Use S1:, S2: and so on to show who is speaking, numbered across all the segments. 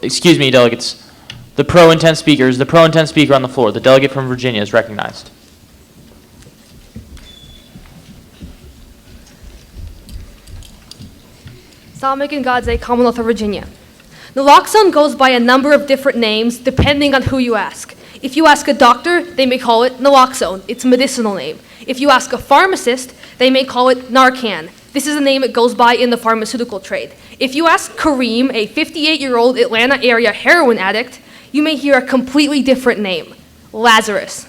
S1: excuse me, delegates, the pro-intent speakers, the pro-intent speaker on the floor, the delegate from Virginia is recognized.
S2: Islamic and God's Commonwealth of Virginia. Naloxone goes by a number of different names depending on who you ask. If you ask a doctor, they may call it naloxone. It's a medicinal name. If you ask a pharmacist, they may call it Narcan. This is a name it goes by in the pharmaceutical trade. If you ask Kareem, a 58-year-old Atlanta area heroin addict, you may hear a completely different name, Lazarus.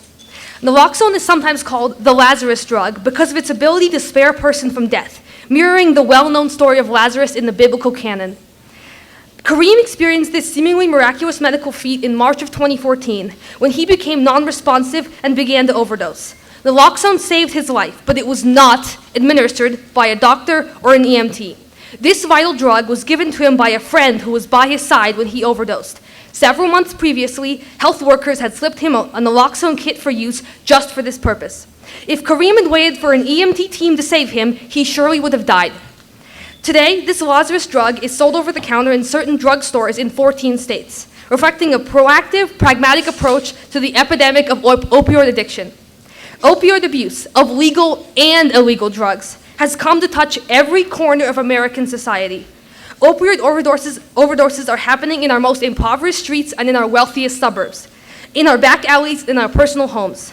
S2: Naloxone is sometimes called the Lazarus drug because of its ability to spare a person from death, mirroring the well-known story of Lazarus in the biblical canon. Kareem experienced this seemingly miraculous medical feat in March of 2014 when he became non-responsive and began to overdose. Naloxone saved his life, but it was not administered by a doctor or an EMT. This vital drug was given to him by a friend who was by his side when he overdosed. Several months previously, health workers had slipped him a naloxone kit for use just for this purpose. If Kareem had waited for an EMT team to save him, he surely would have died. Today, this Lazarus drug is sold over the counter in certain drugstores in 14 states, reflecting a proactive, pragmatic approach to the epidemic of opioid addiction. Opioid abuse of legal and illegal drugs has come to touch every corner of American society. Opioid overdoses are happening in our most impoverished streets and in our wealthiest suburbs, in our back alleys, in our personal homes.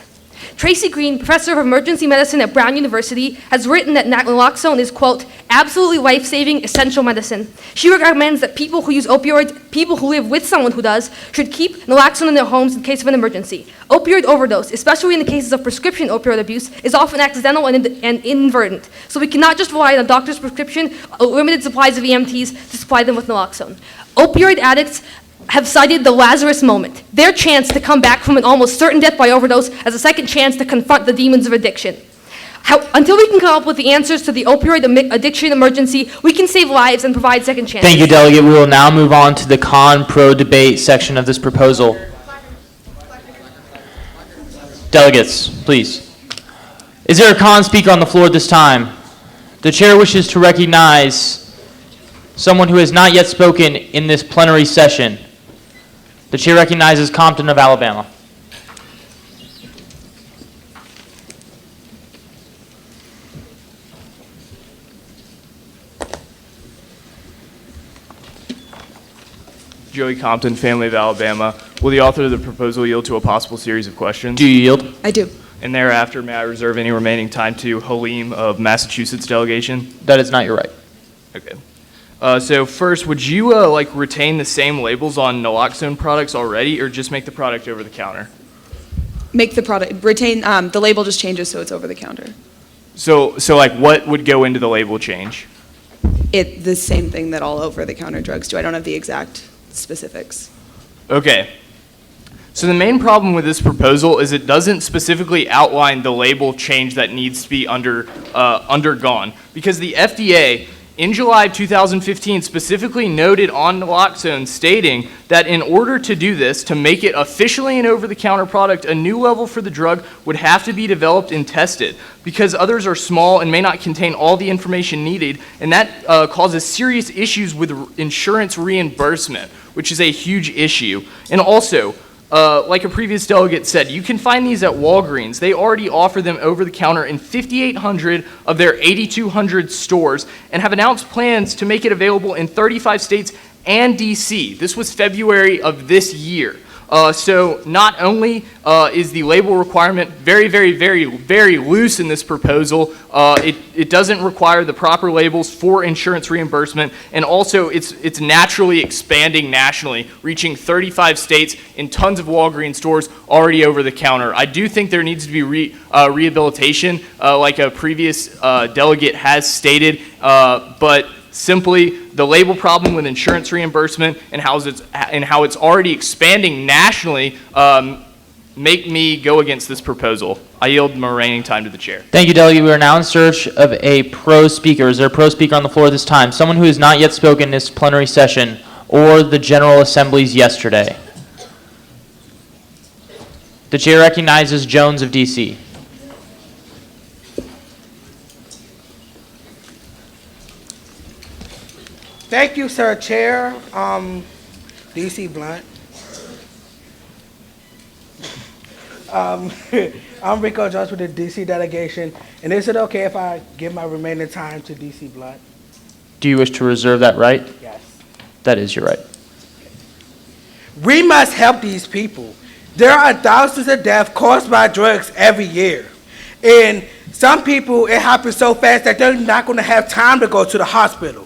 S2: Tracy Green, professor of emergency medicine at Brown University, has written that naloxone is, quote, absolutely life-saving, essential medicine. She recommends that people who use opioids, people who live with someone who does, should keep naloxone in their homes in case of an emergency. Opioid overdose, especially in the cases of prescription opioid abuse, is often accidental and inadvertent. So we cannot just rely on a doctor's prescription, limited supplies of EMTs to supply them with naloxone. Opioid addicts have cited the Lazarus moment, their chance to come back from an almost certain death by overdose as a second chance to confront the demons of addiction. Until we can come up with the answers to the opioid addiction emergency, we can save lives and provide second chances.
S1: Thank you, Delegate. We will now move on to the con-pro debate section of this proposal. Delegates, please. Is there a con speaker on the floor at this time? The chair wishes to recognize someone who has not yet spoken in this plenary session. The chair recognizes Compton of Alabama.
S3: Joey Compton, family of Alabama. Will the author of the proposal yield to a possible series of questions?
S1: Do you yield?
S4: I do.
S3: And thereafter, may I reserve any remaining time to Halim of Massachusetts delegation?
S1: That is not your right.
S3: Okay. So first, would you retain the same labels on naloxone products already, or just make the product over the counter?
S4: Make the product, retain, the label just changes so it's over the counter.
S3: So what would go into the label change?
S4: The same thing that all over the counter drugs do. I don't have the exact specifics.
S3: Okay. So the main problem with this proposal is it doesn't specifically outline the label change that needs to be undergone, because the FDA in July 2015 specifically noted on naloxone stating that in order to do this, to make it officially an over-the-counter product, a new level for the drug would have to be developed and tested because others are small and may not contain all the information needed, and that causes serious issues with insurance reimbursement, which is a huge issue. And also, like a previous delegate said, you can find these at Walgreens. They already offer them over the counter in 5,800 of their 8,200 stores and have announced plans to make it available in 35 states and DC. This was February of this year. So not only is the label requirement very, very, very, very loose in this proposal, it doesn't require the proper labels for insurance reimbursement, and also it's naturally expanding nationally, reaching 35 states in tons of Walgreens stores already over the counter. I do think there needs to be rehabilitation, like a previous delegate has stated, but simply the label problem with insurance reimbursement and how it's already expanding nationally make me go against this proposal. I yield my remaining time to the chair.
S1: Thank you, Delegate. We are now in search of a pro speaker. Is there a pro speaker on the floor this time? Someone who has not yet spoken in this plenary session or the General Assemblies yesterday. The chair recognizes Jones of DC.
S5: Thank you, sir, Chair. DC Blunt. I'm Rico Jones with the DC delegation, and is it okay if I give my remaining time to DC Blunt?
S1: Do you wish to reserve that right?
S5: Yes.
S1: That is your right.
S5: We must help these people. There are thousands of deaths caused by drugs every year. And some people, it happens so fast that they're not going to have time to go to the hospital.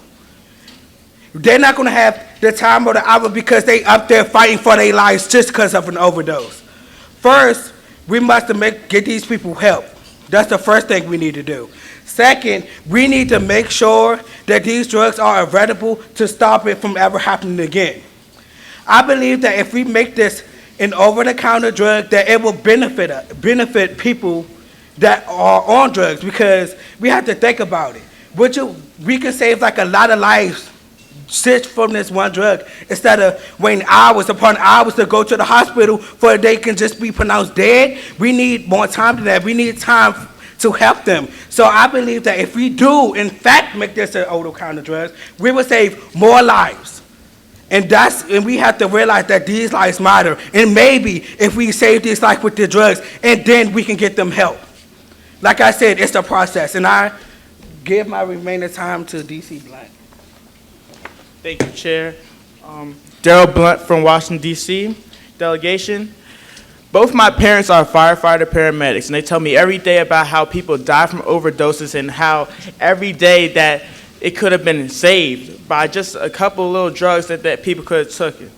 S5: They're not going to have the time or the hour because they up there fighting for their lives just because of an overdose. First, we must get these people help. That's the first thing we need to do. Second, we need to make sure that these drugs are available to stop it from ever happening again. I believe that if we make this an over-the-counter drug, that it will benefit people that are on drugs, because we have to think about it. We can save like a lot of lives just from this one drug, instead of waiting hours upon hours to go to the hospital for they can just be pronounced dead. We need more time than that. We need time to help them. So I believe that if we do, in fact, make this an over-the-counter drug, we will save more lives. And we have to realize that these lives matter. And maybe if we save these lives with the drugs, and then we can get them help. Like I said, it's a process. And I give my remaining time to DC Blunt.
S6: Thank you, Chair. Daryl Blunt from Washington, D.C. Delegation. Both my parents are firefighter paramedics, and they tell me every day about how people die from overdoses and how every day that it could have been saved by just a couple of little drugs that people could have taken.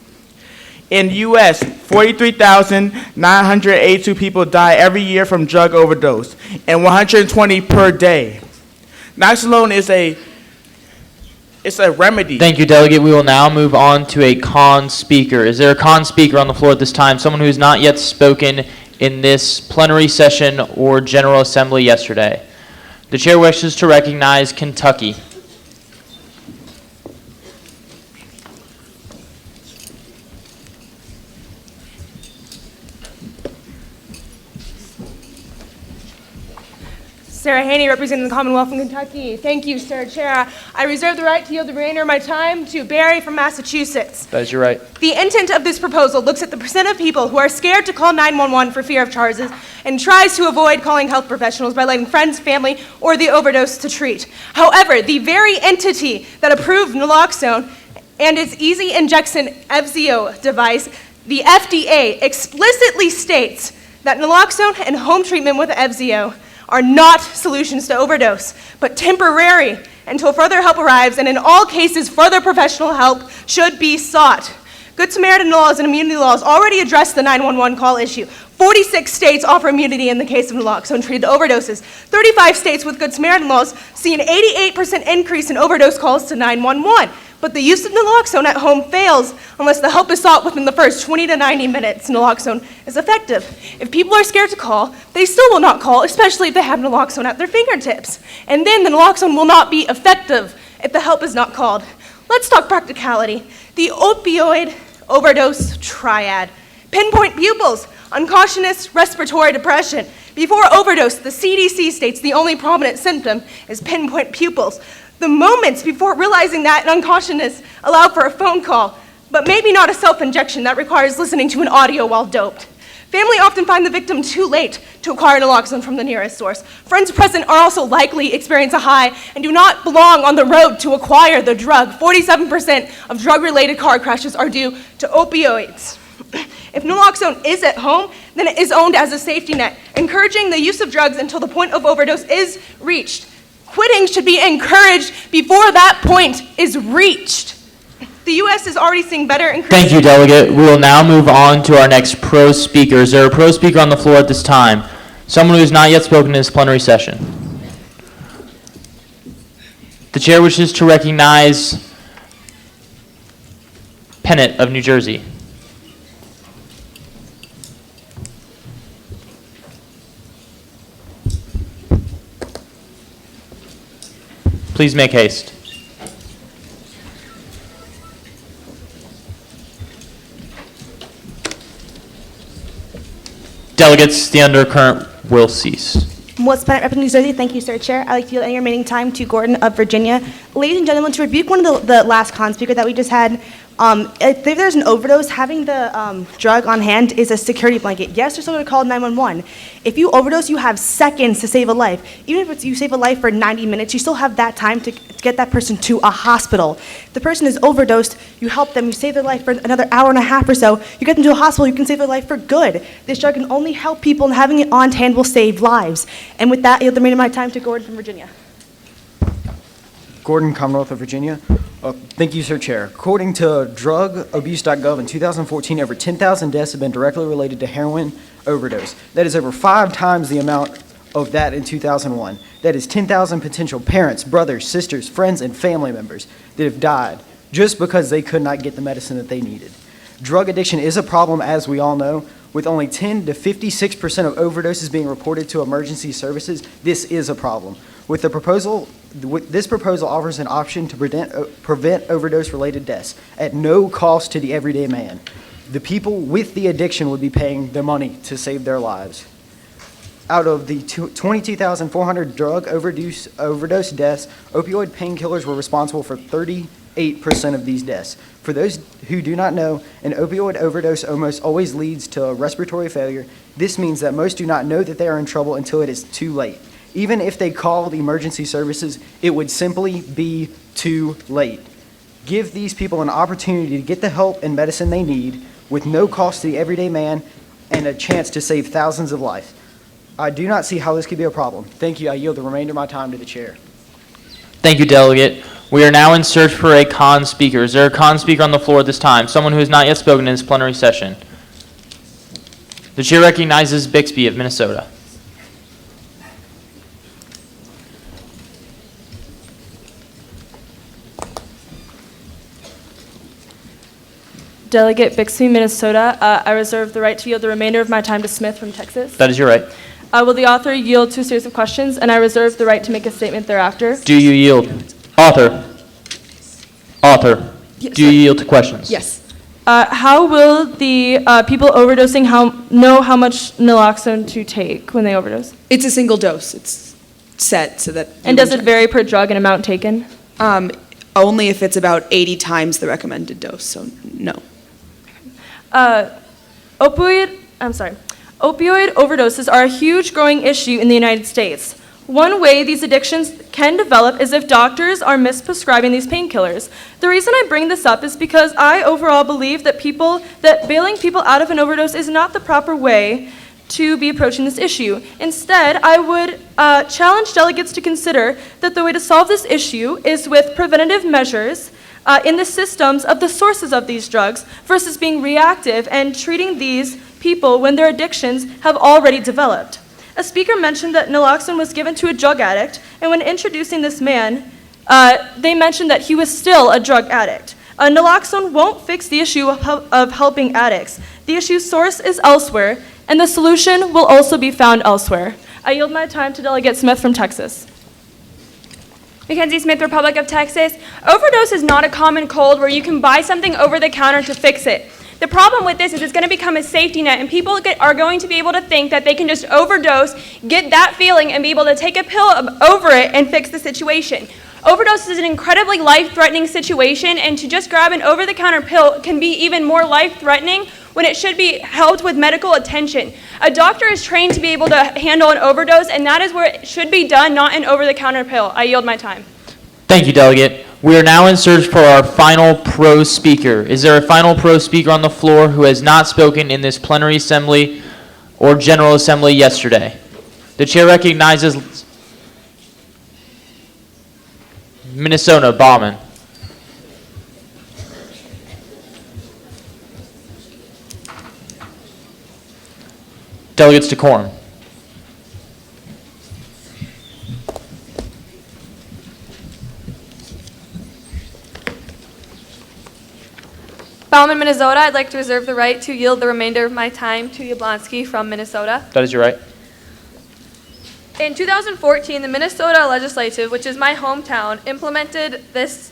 S6: In the U.S., 43,982 people die every year from drug overdose, and 120 per day. Naloxone is a remedy.
S1: Thank you, Delegate. We will now move on to a con speaker. Is there a con speaker on the floor at this time? Someone who has not yet spoken in this plenary session or General Assembly yesterday? The chair wishes to recognize Kentucky.
S7: Sarah Haney, representing the Commonwealth of Kentucky. Thank you, Sir Chair. I reserve the right to yield the remainder of my time to Barry from Massachusetts.
S1: That is your right.
S7: The intent of this proposal looks at the percent of people who are scared to call 911 for fear of charges and tries to avoid calling health professionals by letting friends, family, or the overdose to treat. However, the very entity that approved naloxone and its easy injection FZO device, the FDA, explicitly states that naloxone and home treatment with FZO are not solutions to overdose, but temporary until further help arrives, and in all cases, further professional help should be sought. Good Samaritan laws and immunity laws already address the 911 call issue. 46 states offer immunity in the case of naloxone-treated overdoses. 35 states with Good Samaritan laws see an 88% increase in overdose calls to 911. But the use of naloxone at home fails unless the help is sought within the first 20 to 90 minutes. Naloxone is effective. If people are scared to call, they still will not call, especially if they have naloxone at their fingertips. And then the naloxone will not be effective if the help is not called. Let's talk practicality. The opioid overdose triad. Pinpoint pupils, unconsciousness, respiratory depression. Before overdose, the CDC states the only prominent symptom is pinpoint pupils. The moments before realizing that unconsciousness allow for a phone call, but maybe not a self-injection that requires listening to an audio while doped. Family often find the victim too late to acquire naloxone from the nearest source. Friends present are also likely experience a high and do not belong on the road to acquire the drug. 47% of drug-related car crashes are due to opioids. If naloxone is at home, then it is owned as a safety net, encouraging the use of drugs until the point of overdose is reached. Quitting should be encouraged before that point is reached. The U.S. is already seeing better increases.
S1: Thank you, Delegate. We will now move on to our next pro speaker. Is there a pro speaker on the floor at this time? Someone who has not yet spoken in this plenary session. The chair wishes to recognize Pennant of New Jersey. Please make haste. Delegates, the undercurrent will cease.
S8: What's Pennant representing New Jersey? Thank you, Sir Chair. I'd like to yield any remaining time to Gordon of Virginia. Ladies and gentlemen, to rebuke one of the last con speaker that we just had, If there's an overdose, having the drug on hand is a security blanket. Yes, you're still going to call 911. If you overdose, you have seconds to save a life. Even if you save a life for 90 minutes, you still have that time to get that person to a hospital. If the person is overdosed, you help them, you save their life for another hour and a half or so. You get them to a hospital, you can save their life for good. This drug can only help people, and having it on hand will save lives. And with that, I yield the remainder of my time to Gordon from Virginia.
S9: Gordon, Commonwealth of Virginia. Thank you, Sir Chair. According to drugabuse.gov, in 2014, over 10,000 deaths have been directly related to heroin overdose. That is over 5 times the amount of that in 2001. That is 10,000 potential parents, brothers, sisters, friends, and family members that have died just because they could not get the medicine that they needed. Drug addiction is a problem, as we all know. With only 10 to 56% of overdoses being reported to emergency services, this is a problem. This proposal offers an option to prevent overdose-related deaths at no cost to the everyday man. The people with the addiction would be paying the money to save their lives. Out of the 22,400 drug overdose deaths, opioid painkillers were responsible for 38% of these deaths. For those who do not know, an opioid overdose almost always leads to respiratory failure. This means that most do not know that they are in trouble until it is too late. Even if they call the emergency services, it would simply be too late. Give these people an opportunity to get the help and medicine they need with no cost to the everyday man and a chance to save thousands of lives. I do not see how this could be a problem. Thank you. I yield the remainder of my time to the chair.
S1: Thank you, Delegate. We are now in search for a con speaker. Is there a con speaker on the floor at this time? Someone who has not yet spoken in this plenary session. The chair recognizes Bixby of Minnesota.
S10: Delegate Bixby, Minnesota. I reserve the right to yield the remainder of my time to Smith from Texas.
S1: That is your right.
S10: Will the author yield to a series of questions, and I reserve the right to make a statement thereafter?
S1: Do you yield? Author.
S4: Yes,
S1: Do you yield to questions?
S4: Yes.
S10: How will the people overdosing know how much naloxone to take when they overdose?
S4: It's a single dose. It's set so that.
S10: And does it vary per drug and amount taken?
S4: Only if it's about 80 times the recommended dose, so no.
S10: Opioid overdoses are a huge growing issue in the United States. One way these addictions can develop is if doctors are misprescribing these painkillers. The reason I bring this up is because I overall believe that bailing people out of an overdose is not the proper way to be approaching this issue. Instead, I would challenge delegates to consider that the way to solve this issue is with preventative measures in the systems of the sources of these drugs versus being reactive and treating these people when their addictions have already developed. A speaker mentioned that naloxone was given to a drug addict, and when introducing this man, they mentioned that he was still a drug addict. Naloxone won't fix the issue of helping addicts. The issue source is elsewhere, and the solution will also be found elsewhere. I yield my time to Delegate Smith from Texas.
S11: Mackenzie Smith, Republic of Texas. Overdose is not a common cold where you can buy something over the counter to fix it. The problem with this is it's going to become a safety net, and people are going to be able to think that they can just overdose, get that feeling, and be able to take a pill over it and fix the situation. Overdose is an incredibly life-threatening situation, and to just grab an over-the-counter pill can be even more life-threatening when it should be helped with medical attention. A doctor is trained to be able to handle an overdose, and that is where it should be done, not an over-the-counter pill. I yield my time.
S1: Thank you, Delegate. We are now in search for our final pro speaker. Is there a final pro speaker on the floor who has not spoken in this plenary assembly or general assembly yesterday? The chair recognizes Minnesota, Bauman. Delegates decorum.
S2: Bauman, Minnesota. I'd like to reserve the right to yield the remainder of my time to Yablonsky from Minnesota.
S1: That is your right.
S2: In 2014, the Minnesota Legislative, which is my hometown, implemented this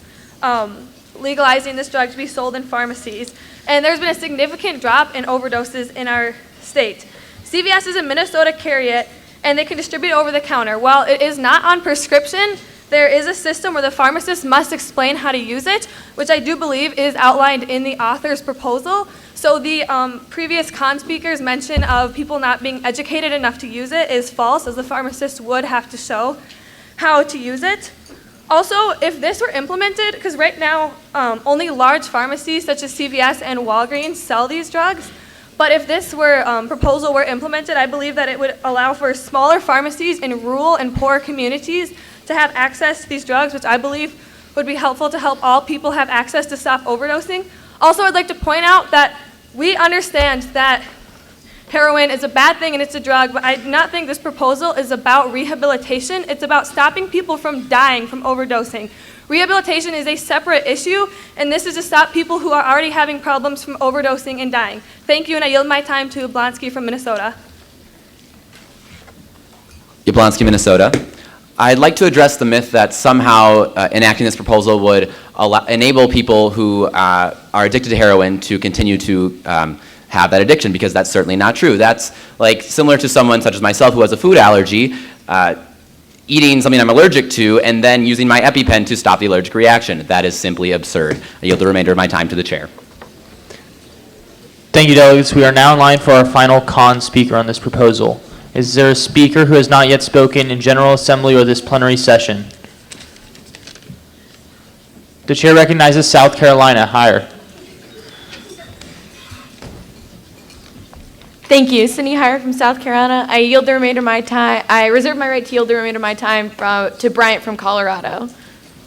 S2: legalizing this drug to be sold in pharmacies, and there's been a significant drop in overdoses in our state. CVS is in Minnesota carry it, and they can distribute over the counter. While it is not on prescription, there is a system where the pharmacist must explain how to use it, which I do believe is outlined in the author's proposal. So the previous con speaker's mention of people not being educated enough to use it is false, as the pharmacist would have to show how to use it. Also, if this were implemented, because right now only large pharmacies such as CVS and Walgreens sell these drugs, but if this proposal were implemented, I believe that it would allow for smaller pharmacies in rural and poor communities to have access to these drugs, which I believe would be helpful to help all people have access to stop overdosing. Also, I'd like to point out that we understand that heroin is a bad thing and it's a drug, but I do not think this proposal is about rehabilitation. It's about stopping people from dying from overdosing. Rehabilitation is a separate issue, and this is to stop people who are already having problems from overdosing and dying. Thank you, and I yield my time to Blonsky from Minnesota.
S12: Yablonsky, Minnesota. I'd like to address the myth that somehow enacting this proposal would enable people who are addicted to heroin to continue to have that addiction, because that's certainly not true. That's like similar to someone such as myself who has a food allergy, eating something I'm allergic to and then using my EpiPen to stop the allergic reaction. That is simply absurd. I yield the remainder of my time to the chair.
S1: Thank you, delegates. We are now in line for our final con speaker on this proposal. Is there a speaker who has not yet spoken in General Assembly or this plenary session? The chair recognizes South Carolina. Higher.
S13: Thank you. Cindy Hire from South Carolina. I yield the remainder of my time. I reserve my right to yield the remainder of my time to Bryant from Colorado.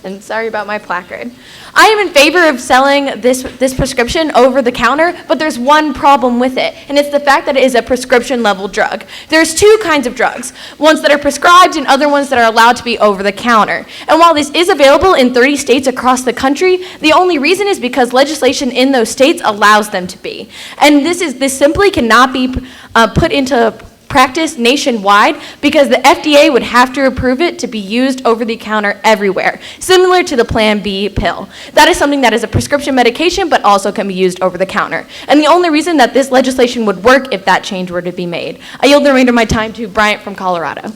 S13: And sorry about my placard. I am in favor of selling this prescription over the counter, but there's one problem with it, and it's the fact that it is a prescription level drug. There's two kinds of drugs, ones that are prescribed and other ones that are allowed to be over the counter. And while this is available in 30 states across the country, the only reason is because legislation in those states allows them to be. And this simply cannot be put into practice nationwide, because the FDA would have to approve it to be used over the counter everywhere, similar to the Plan B pill. That is something that is a prescription medication but also can be used over the counter. And the only reason that this legislation would work if that change were to be made. I yield the remainder of my time to Bryant from Colorado.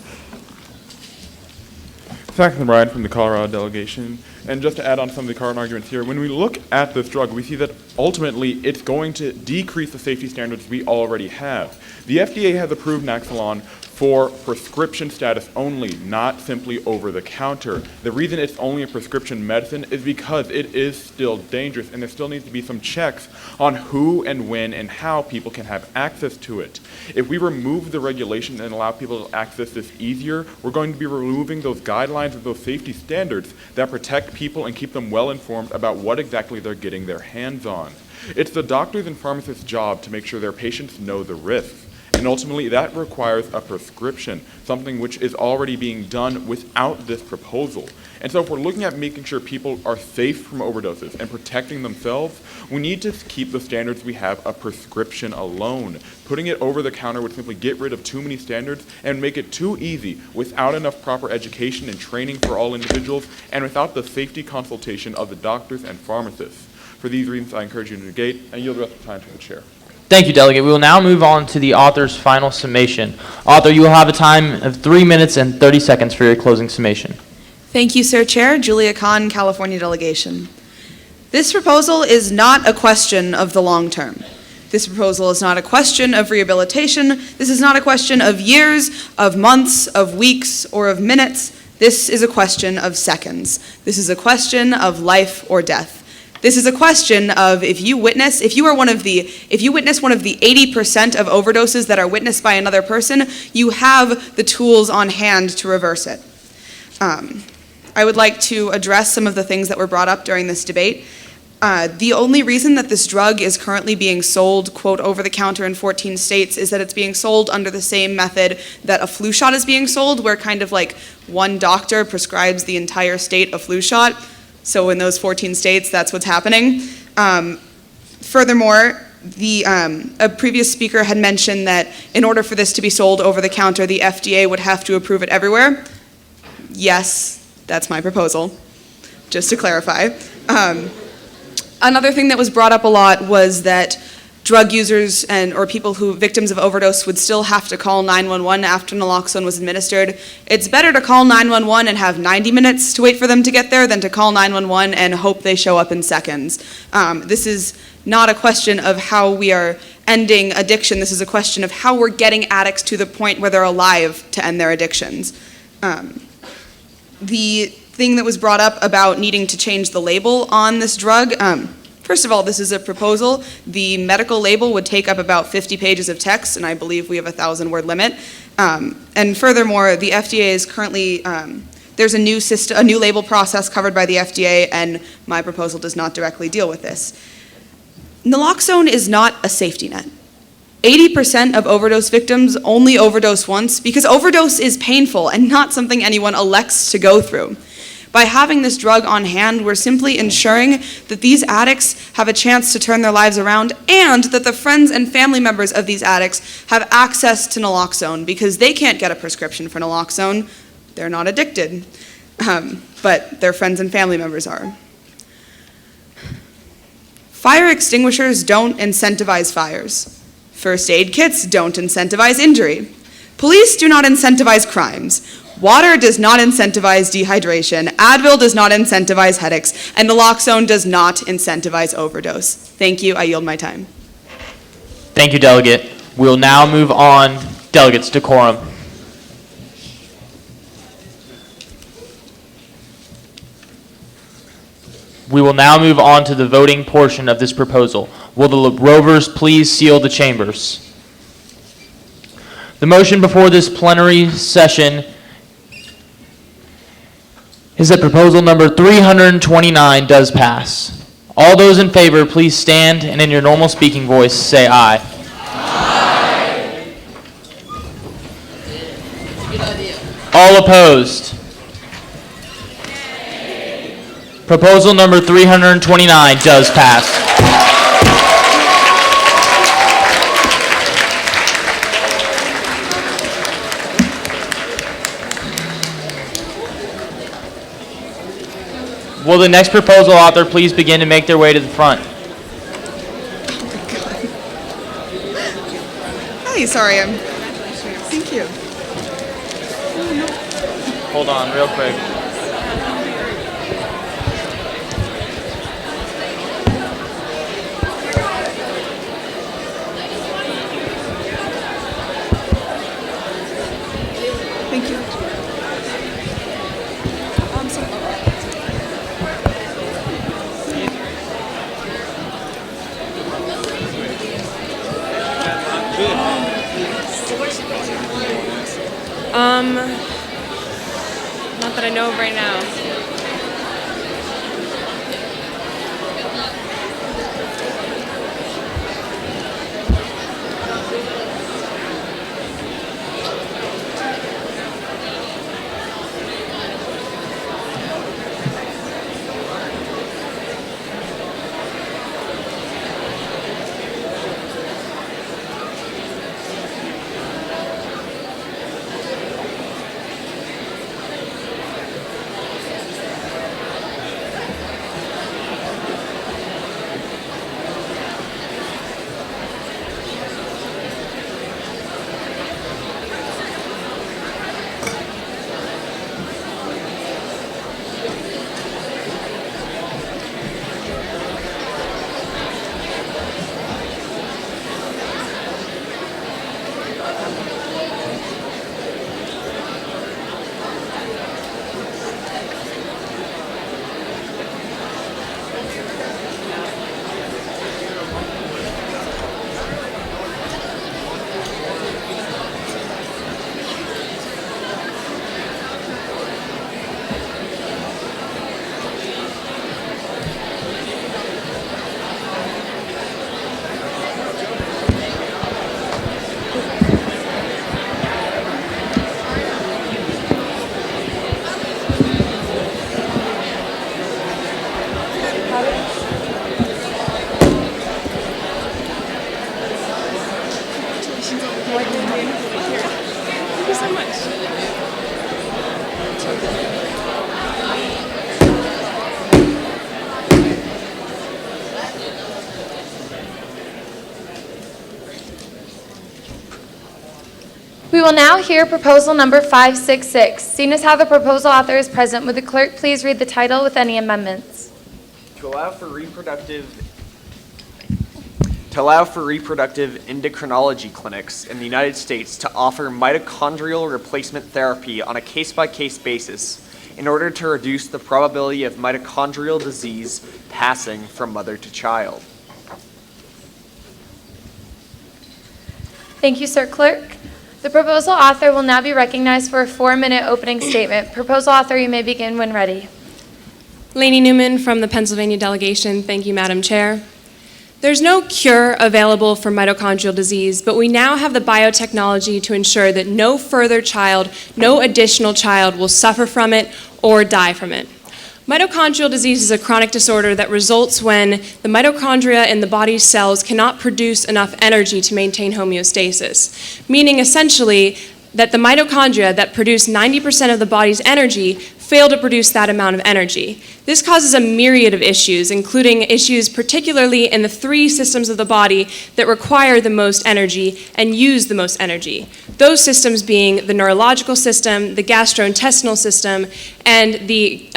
S14: Second, Bryant from the Colorado delegation. And just to add on to some of the current arguments here, when we look at this drug, we see that ultimately it's going to decrease the safety standards we already have. The FDA has approved Naxalon for prescription status only, not simply over the counter. The reason it's only a prescription medicine is because it is still dangerous, and there still needs to be some checks on who and when and how people can have access to it. If we remove the regulation and allow people to access this easier, we're going to be removing those guidelines and those safety standards that protect people and keep them well informed about what exactly they're getting their hands on. It's the doctors and pharmacists' job to make sure their patients know the risks. And ultimately, that requires a prescription, something which is already being done without this proposal. And so if we're looking at making sure people are safe from overdoses and protecting themselves, we need to keep the standards we have a prescription alone. Putting it over the counter would simply get rid of too many standards and make it too easy without enough proper education and training for all individuals and without the safety consultation of the doctors and pharmacists. For these reasons, I encourage you to negate and yield the rest of the time to the chair.
S1: Thank you, Delegate. We will now move on to the author's final summation. Author, you will have a time of 3 minutes and 30 seconds for your closing summation.
S4: Thank you, Sir Chair. Julia Kahn, California delegation. This proposal is not a question of the long term. This proposal is not a question of rehabilitation. This is not a question of years, of months, of weeks, or of minutes. This is a question of seconds. This is a question of life or death. This is a question of if you witness one of the 80% of overdoses that are witnessed by another person, you have the tools on hand to reverse it. I would like to address some of the things that were brought up during this debate. The only reason that this drug is currently being sold, quote, over the counter in 14 states is that it's being sold under the same method that a flu shot is being sold, where kind of like one doctor prescribes the entire state a flu shot. So in those 14 states, that's what's happening. Furthermore, a previous speaker had mentioned that in order for this to be sold over the counter, the FDA would have to approve it everywhere. Yes, that's my proposal, just to clarify. Another thing that was brought up a lot was that drug users or people who victims of overdose would still have to call 911 after naloxone was administered. It's better to call 911 and have 90 minutes to wait for them to get there than to call 911 and hope they show up in seconds. This is not a question of how we are ending addiction. This is a question of how we're getting addicts to the point where they're alive to end their addictions. The thing that was brought up about needing to change the label on this drug, first of all, this is a proposal. The medical label would take up about 50 pages of text, and I believe we have a 1,000-word limit. And furthermore, the FDA is currently, there's a new label process covered by the FDA, and my proposal does not directly deal with this. Naloxone is not a safety net. 80% of overdose victims only overdose once because overdose is painful and not something anyone elects to go through. By having this drug on hand, we're simply ensuring that these addicts have a chance to turn their lives around and that the friends and family members of these addicts have access to naloxone because they can't get a prescription for naloxone. They're not addicted, but their friends and family members are. Fire extinguishers don't incentivize fires. First aid kits don't incentivize injury. Police do not incentivize crimes. Water does not incentivize dehydration. Advil does not incentivize headaches. And naloxone does not incentivize overdose. Thank you. I yield my time.
S1: Thank you, Delegate. We'll now move on. Delegates, decorum. We will now move on to the voting portion of this proposal. Will the rovers please seal the chambers? The motion before this plenary session is that proposal number 329 does pass. All those in favor, please stand and in your normal speaking voice say aye. Aye. All opposed? Proposal number 329 does pass. Will the next proposal author please begin to make their way to the front?
S4: Hi, sorry, thank you.
S1: Hold on real quick.
S4: Thank you.
S15: Not that I know of right now.
S13: We will now hear proposal number 566. Seeing as how the proposal author is present, would the clerk please read the title with any amendments?
S16: To allow for reproductive endocrinology clinics in the United States to offer mitochondrial replacement therapy on a case-by-case basis in order to reduce the probability of mitochondrial disease passing from mother to child.
S13: Thank you, Sir Clerk. The proposal author will now be recognized for a 4-minute opening statement. Proposal author, you may begin when ready.
S15: Lainey Newman from the Pennsylvania delegation. Thank you, Madam Chair. There's no cure available for mitochondrial disease, but we now have the biotechnology to ensure that no additional child will suffer from it or die from it. Mitochondrial disease is a chronic disorder that results when the mitochondria in the body's cells cannot produce enough energy to maintain homeostasis, meaning essentially that the mitochondria that produce 90% of the body's energy fail to produce that amount of energy. This causes a myriad of issues, including issues particularly in the 3 systems of the body that require the most energy and use the most energy. Those systems being the neurological system, the gastrointestinal system, and the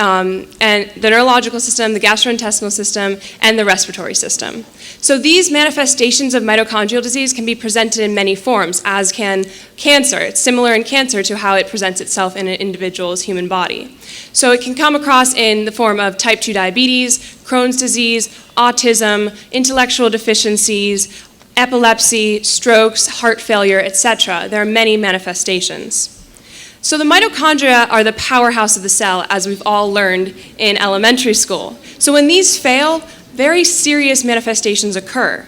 S15: neurological system, the gastrointestinal system, and the respiratory system. So these manifestations of mitochondrial disease can be presented in many forms, as can cancer. It's similar in cancer to how it presents itself in an individual's human body. So it can come across in the form of type 2 diabetes, Crohn's disease, autism, intellectual deficiencies, epilepsy, strokes, heart failure, etc. There are many manifestations. So the mitochondria are the powerhouse of the cell, as we've all learned in elementary school. So when these fail, very serious manifestations occur.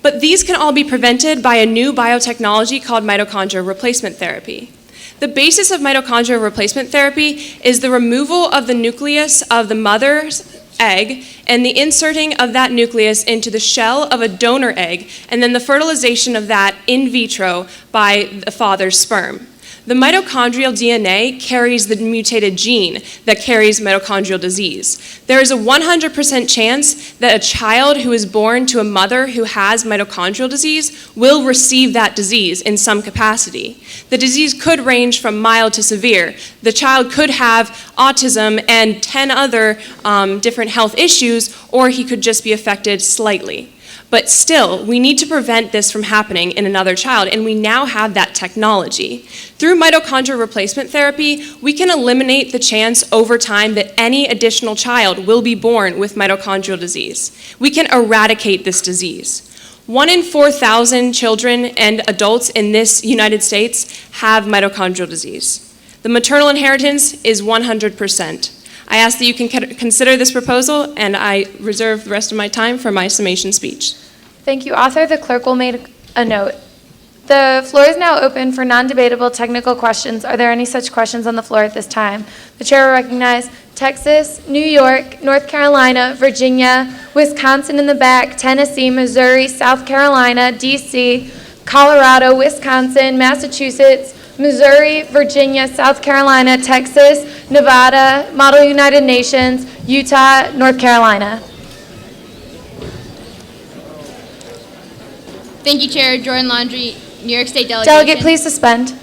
S15: But these can all be prevented by a new biotechnology called mitochondrial replacement therapy. The basis of mitochondrial replacement therapy is the removal of the nucleus of the mother's egg and the inserting of that nucleus into the shell of a donor egg, and then the fertilization of that in vitro by the father's sperm. The mitochondrial DNA carries the mutated gene that carries mitochondrial disease. There is a 100% chance that a child who is born to a mother who has mitochondrial disease will receive that disease in some capacity. The disease could range from mild to severe. The child could have autism and 10 other different health issues, or he could just be affected slightly. But still, we need to prevent this from happening in another child, and we now have that technology. Through mitochondrial replacement therapy, we can eliminate the chance over time that any additional child will be born with mitochondrial disease. We can eradicate this disease. 1 in 4,000 children and adults in this United States have mitochondrial disease. The maternal inheritance is 100%. I ask that you can consider this proposal, and I reserve the rest of my time for my summation speech.
S13: Thank you, author. The clerk will make a note. The floor is now open for non-debatable technical questions. Are there any such questions on the floor at this time? The chair will recognize Texas, New York, North Carolina, Virginia, Wisconsin in the back, Tennessee, Missouri, South Carolina, D.C., Colorado, Wisconsin, Massachusetts, Missouri, Virginia, South Carolina, Texas, Nevada, Model United Nations, Utah, North Carolina.
S17: Thank you, Chair. Jordan Laundrie, New York State Delegation.
S13: Delegate, please suspend.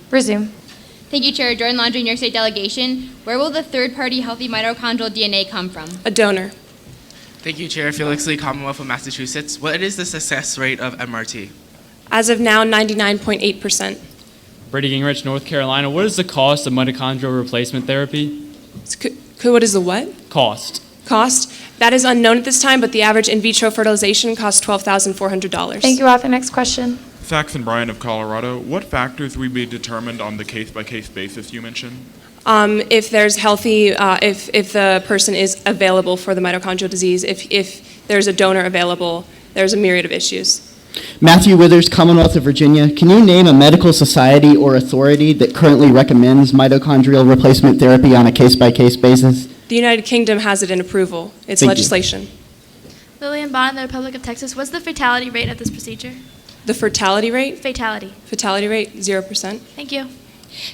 S13: Resume.
S17: Thank you, Chair. Jordan Laundrie, New York State Delegation. Where will the third-party healthy mitochondrial DNA come from?
S15: A donor.
S18: Thank you, Chair. Felix Lee, Commonwealth of Massachusetts. What is the success rate of MRT?
S15: As of now, 99.8%.
S19: Brady Gingrich, North Carolina. What is the cost of mitochondrial replacement therapy?
S15: What is the what?
S19: Cost.
S15: Cost? That is unknown at this time, but the average in vitro fertilization costs $12,400.
S13: Thank you, author. Next question.
S14: Saxon Bryan of Colorado. What factors will be determined on the case-by-case basis you mentioned?
S15: If there's healthy, if the person is available for the mitochondrial disease, if there's a donor available, there's a myriad of issues.
S20: Matthew Withers, Commonwealth of Virginia. Can you name a medical society or authority that currently recommends mitochondrial replacement therapy on a case-by-case basis?
S15: The United Kingdom has it in approval. It's
S20: Thank
S15: legislation.
S17: You. Lillian Bond, the Republic of Texas. What's the fatality rate of this procedure?
S15: The fertility rate?
S17: Fatality.
S15: Fatality rate, 0%.
S17: Thank you.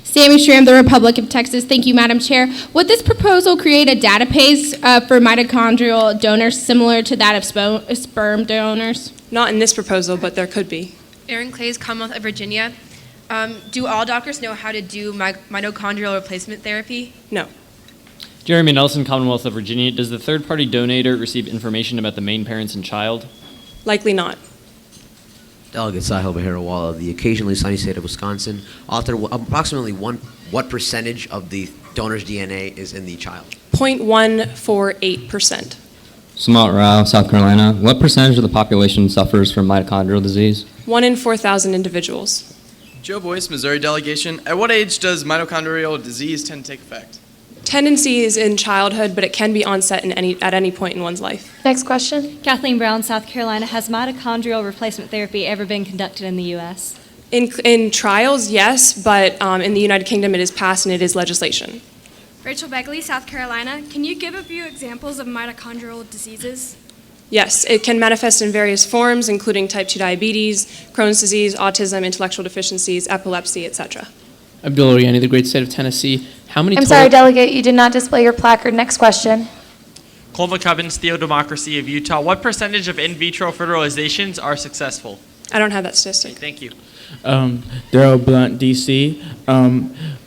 S17: Sammy Schramm, the Republic of Texas. Thank you, Madam Chair. Would this proposal create a database for mitochondrial donors similar to that of sperm donors?
S15: Not in this proposal, but there could be.
S21: Erin Clays, Commonwealth of Virginia. Do all doctors know how to do mitochondrial replacement therapy?
S10: No.
S19: Jeremy Nelson, Commonwealth of Virginia. Does the third-party donator receive information about the main parents and child?
S10: Likely not.
S22: Delegate Sahil Baharawala of the occasionally sunny state of Wisconsin. Author, approximately what percentage of the donor's DNA is in the child?
S10: 0.148%.
S23: Samat Rao, South Carolina. What percentage of the population suffers from mitochondrial disease?
S10: 1 in 4,000 individuals.
S24: Joe Boyce, Missouri delegation. At what age does mitochondrial disease tend to take effect?
S10: Tendency is in childhood, but it can be onset at any point in one's life.
S13: Next question.
S25: Kathleen Brown, South Carolina. Has mitochondrial replacement therapy ever been conducted in the U.S.?
S10: In trials, yes, but in the United Kingdom it is passed and it is legislation.
S26: Rachel Begley, South Carolina. Can you give a few examples of mitochondrial diseases?
S10: Yes, it can manifest in various forms, including type 2 diabetes, Crohn's disease, autism, intellectual deficiencies, epilepsy, etc.
S27: Abdul Oriani, the great state of Tennessee. How many
S13: I'm sorry, delegate, you did not display your placard. Next question.
S28: Cole McCubbins, Theodemocracy of Utah. What percentage of in vitro fertilizations are successful?
S10: I don't have that statistic.
S28: Thank you.
S6: Daryl Blunt, DC.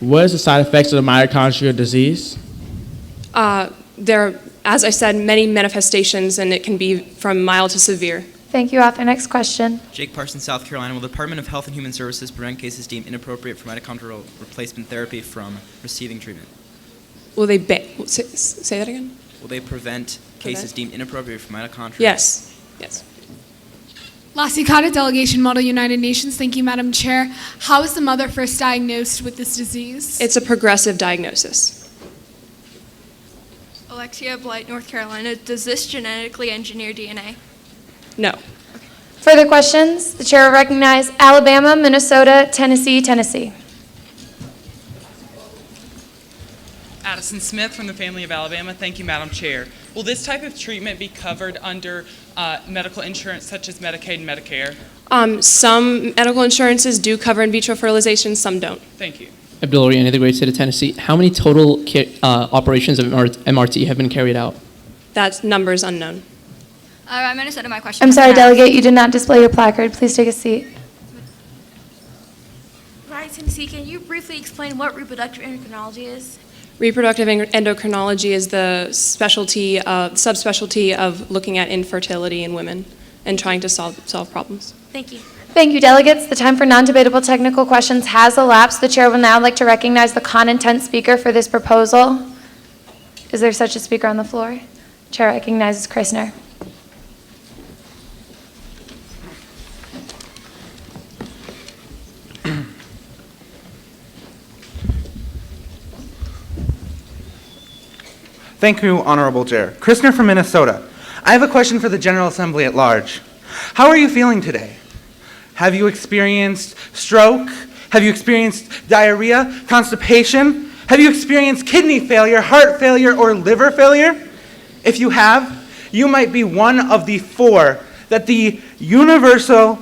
S6: What is the side effects of the mitochondrial disease?
S10: There are, as I said, many manifestations, and it can be from mild to severe.
S13: Thank you, author. Next question.
S29: Jake Parsons, South Carolina. Will the Department of Health and Human Services prevent cases deemed inappropriate for mitochondrial replacement therapy from receiving treatment?
S10: Will they say that again?
S29: Will they prevent cases deemed inappropriate for mitochondrial?
S10: Yes. Yes.
S30: Lassie Cotta, Delegation Model United Nations. Thank you, Madam Chair. How is the mother first diagnosed with this disease?
S10: It's a progressive diagnosis.
S26: Alexia Blight, North Carolina. Does this genetically engineer DNA?
S10: No.
S13: Further questions? The chair will recognize Alabama, Minnesota, Tennessee.
S31: Addison Smith from the family of Alabama. Thank you, Madam Chair. Will this type of treatment be covered under medical insurance such as Medicaid and Medicare?
S10: Some medical insurances do cover in vitro fertilization, some don't.
S31: Thanh you.
S27: Abdul Oriani, the great state of Tennessee. How many total operations of MRT have been carried out?
S10: That number is unknown.
S26: I'm going to send my question.
S13: I'm sorry, delegate, you did not display your placard. Please take a seat.
S26: Right, Tennessee, can you briefly explain what reproductive endocrinology is?
S10: Reproductive endocrinology is the subspecialty of looking at infertility in women and trying to solve problems.
S26: Thank you.
S13: Thank you, delegates. The time for non-debatable technical questions has elapsed. The chair will now like to recognize the con-intent speaker for this proposal. Is there such a speaker on the floor? Chair recognizes Christner.
S32: Thank you, Honorable Chair. Christner from Minnesota. I have a question for the General Assembly at large. How are you feeling today? Have you experienced stroke? Have you experienced diarrhea, constipation? Have you experienced kidney failure, heart failure, or liver failure? If you have, you might be one of the 4 that the Universal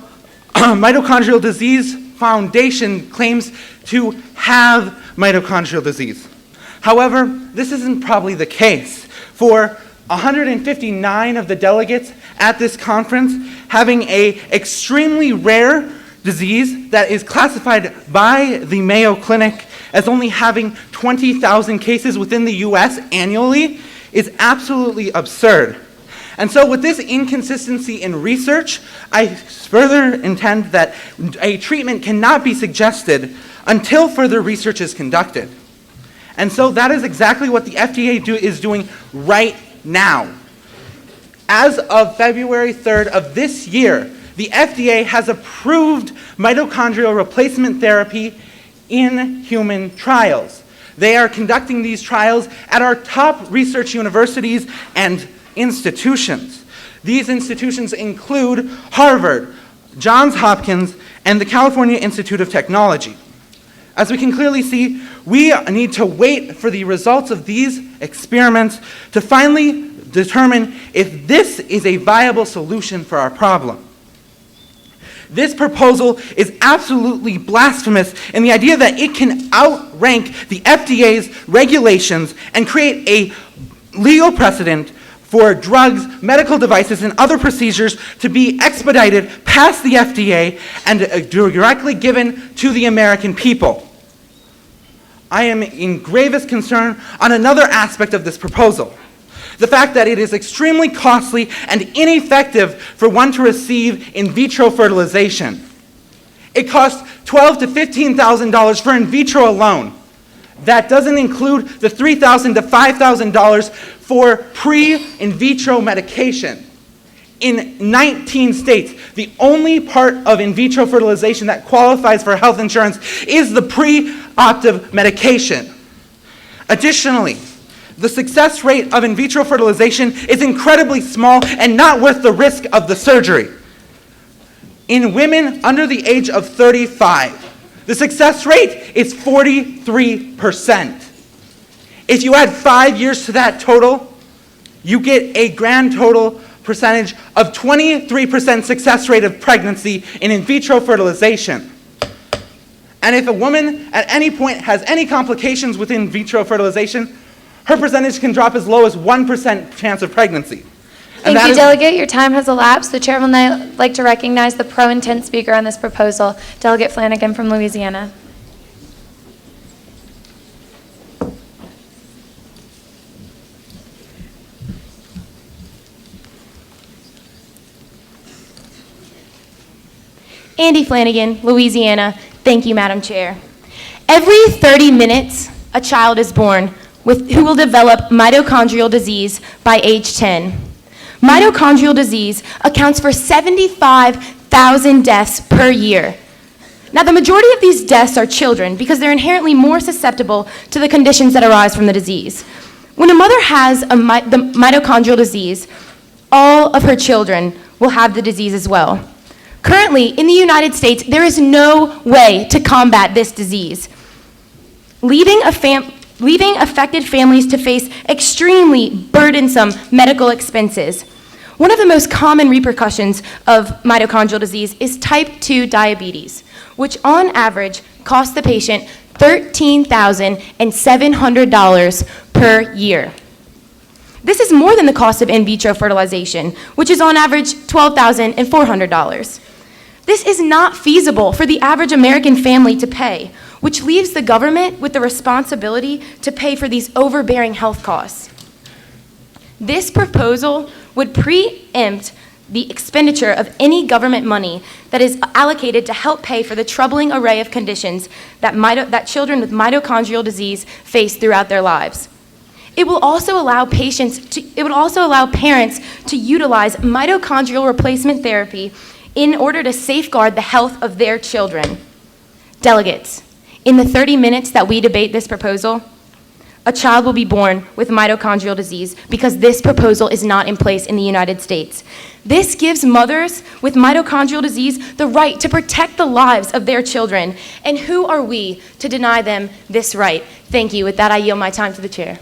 S32: Mitochondrial Disease Foundation claims to have mitochondrial disease. However, this isn't probably the case. For 159 of the delegates at this conference having an extremely rare disease that is classified by the Mayo Clinic as only having 20,000 cases within the US annually is absolutely absurd. And so with this inconsistency in research, I further intend that a treatment cannot be suggested until further research is conducted. And so that is exactly what the FDA is doing right now. As of February 3rd of this year, the FDA has approved mitochondrial replacement therapy in human trials. They are conducting these trials at our top research universities and institutions. These institutions include Harvard, Johns Hopkins, and the California Institute of Technology. As we can clearly see, we need to wait for the results of these experiments to finally determine if this is a viable solution for our problem. This proposal is absolutely blasphemous in the idea that it can outrank the FDA's regulations and create a legal precedent for drugs, medical devices, and other procedures to be expedited past the FDA and directly given to the American people. I am in gravest concern on another aspect of this proposal. The fact that it is extremely costly and ineffective for one to receive in vitro fertilization. It costs $12,000 to $15,000 for in vitro alone. That doesn't include the $3,000 to $5,000 for pre-in vitro medication. In 19 states, the only part of in vitro fertilization that qualifies for health insurance is the pre-optive medication. Additionally, the success rate of in vitro fertilization is incredibly small and not worth the risk of the surgery. In women under the age of 35, the success rate is 43%. If you add 5 years to that total, you get a grand total percentage of 23% success rate of pregnancy in vitro fertilization. And if a woman at any point has any complications with in vitro fertilization, her percentage can drop as low as 1% chance of pregnancy.
S13: Thank you, Delegate. Your time has elapsed. The Chair will now like to recognize the pro-intent speaker on this proposal, Delegate Flanagan from Louisiana. Andy Flanagan, Louisiana. Thank you, Madam Chair. Every 30 minutes, a child is born who will develop mitochondrial disease by age 10. Mitochondrial disease accounts for 75,000 deaths per year. Now, the majority of these deaths are children because they're inherently more susceptible to the conditions that arise from the disease. When a mother has the mitochondrial disease, all of her children will have the disease as well. Currently, in the United States, there is no way to combat this disease, leaving affected families to face extremely burdensome medical expenses. One of the most common repercussions of mitochondrial disease is type 2 diabetes, which on average costs the patient $13,700 per year. This is more than the cost of in vitro fertilization, which is on average $12,400. This is not feasible for the average American family to pay, which leaves the government with the responsibility to pay for these overbearing health costs. This proposal would preempt the expenditure of any government money that is allocated to help pay for the troubling array of conditions that children with mitochondrial disease face throughout their lives. It will also allow parents to utilize mitochondrial replacement therapy in order to safeguard the health of their children. Delegates, in the 30 minutes that we debate this proposal, a child will be born with mitochondrial disease because this proposal is not in place in the United States. This gives mothers with mitochondrial disease the right to protect the lives of their children. And who are we to deny them this right? Thank you. With that, I yield my time to the chair.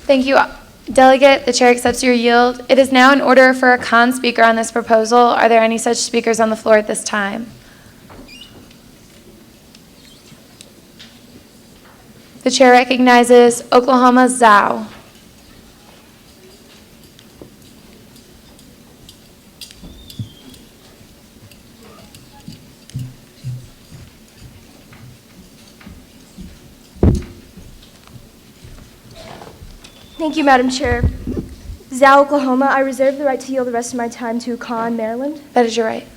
S13: Thank you, Delegate. The Chair accepts your yield. It is now in order for a con speaker on this proposal. Are there any such speakers on the floor at this time? The Chair recognizes Oklahoma Zhao.
S1: Thank you, Madam Chair. Zhao, Oklahoma, I reserve the right to yield the rest of my time to CONA, Maryland.
S13: That is your right.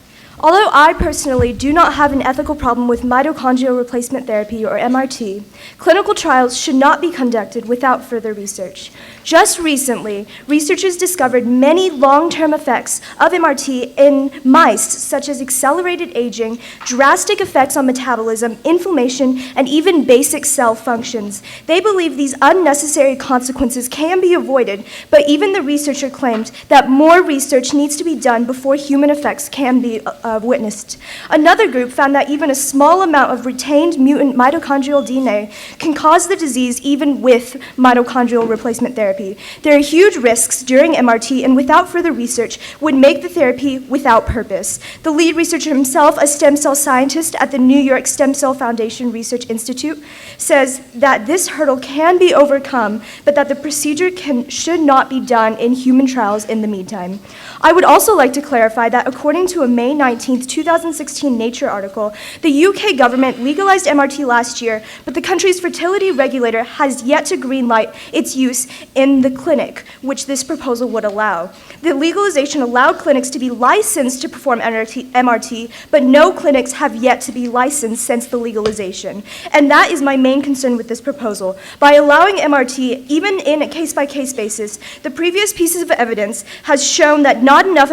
S1: Although I personally do not have an ethical problem with mitochondrial replacement therapy, or MRT, clinical trials should not be conducted without further research. Just recently, researchers discovered many long-term effects of MRT in mice, such as accelerated aging, drastic effects on metabolism, inflammation, and even basic cell functions. They believe these unnecessary consequences can be avoided, but even the researcher claimed that more research needs to be done before human effects can be witnessed. Another group found that even a small amount of retained mutant mitochondrial DNA can cause the disease even with mitochondrial replacement therapy. There are huge risks during MRT, and without further research, would make the therapy without purpose. The lead researcher himself, a stem cell scientist at the New York Stem Cell Foundation Research Institute, says that this hurdle can be overcome, but that the procedure should not be done in human trials in the meantime. I would also like to clarify that according to a May 19, 2016 Nature article, the UK government legalized MRT last year, but the country's fertility regulator has yet to greenlight its use in the clinic, which this proposal would allow. The legalization allowed clinics to be licensed to perform MRT, but no clinics have yet to be licensed since the legalization. And that is my main concern with this proposal. By allowing MRT, even in a case-by-case basis, the previous pieces of evidence has shown that not enough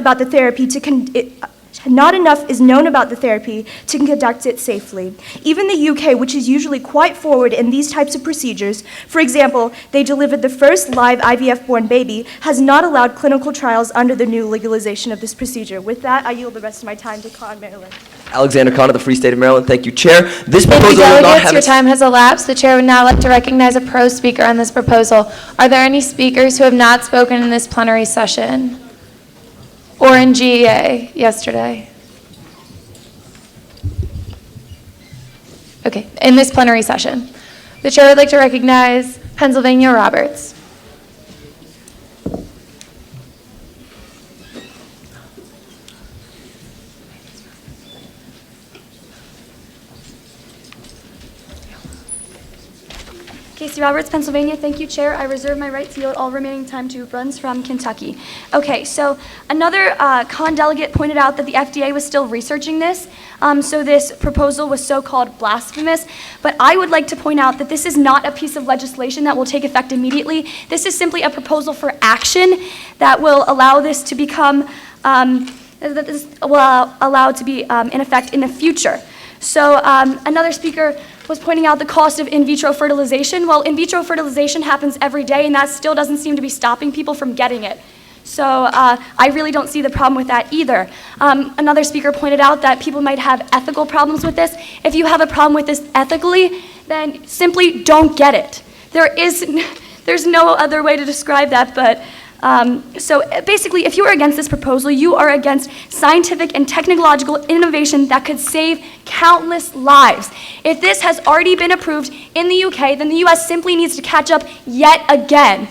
S1: is known about the therapy to conduct it safely. Even the UK, which is usually quite forward in these types of procedures, for example, they delivered the first live IVF-born baby, has not allowed clinical trials under the new legalization of this procedure. With that, I yield the rest of my time to Con Maryland.
S2: Alexander Con of the Free State of Maryland. Thank you, Chair. This
S13: Thank
S2: proposal
S13: you,
S2: will not
S13: delegates.
S2: have
S13: Your
S2: its-
S13: time has elapsed. The chair would now like to recognize a pro speaker on this proposal. Are there any speakers who have not spoken in this plenary session or in GEA yesterday? Okay, in this plenary session. The chair would like to recognize Pennsylvania Roberts.
S3: Casey Roberts, Pennsylvania. Thank you, Chair. I reserve my right to yield all remaining time to Bruns from Kentucky. Okay, so another con delegate pointed out that the FDA was still researching this, so this proposal was so-called blasphemous. But I would like to point out that this is not a piece of legislation that will take effect immediately. This is simply a proposal for action that will allow this to become, allow to be in effect in the future. So another speaker was pointing out the cost of in vitro fertilization. Well, in vitro fertilization happens every day, and that still doesn't seem to be stopping people from getting it. So I really don't see the problem with that either. Another speaker pointed out that people might have ethical problems with this. If you have a problem with this ethically, then simply don't get it. There's no other way to describe that, but so basically, if you are against this proposal, you are against scientific and technological innovation that could save countless lives. If this has already been approved in the UK, then the US simply needs to catch up yet again.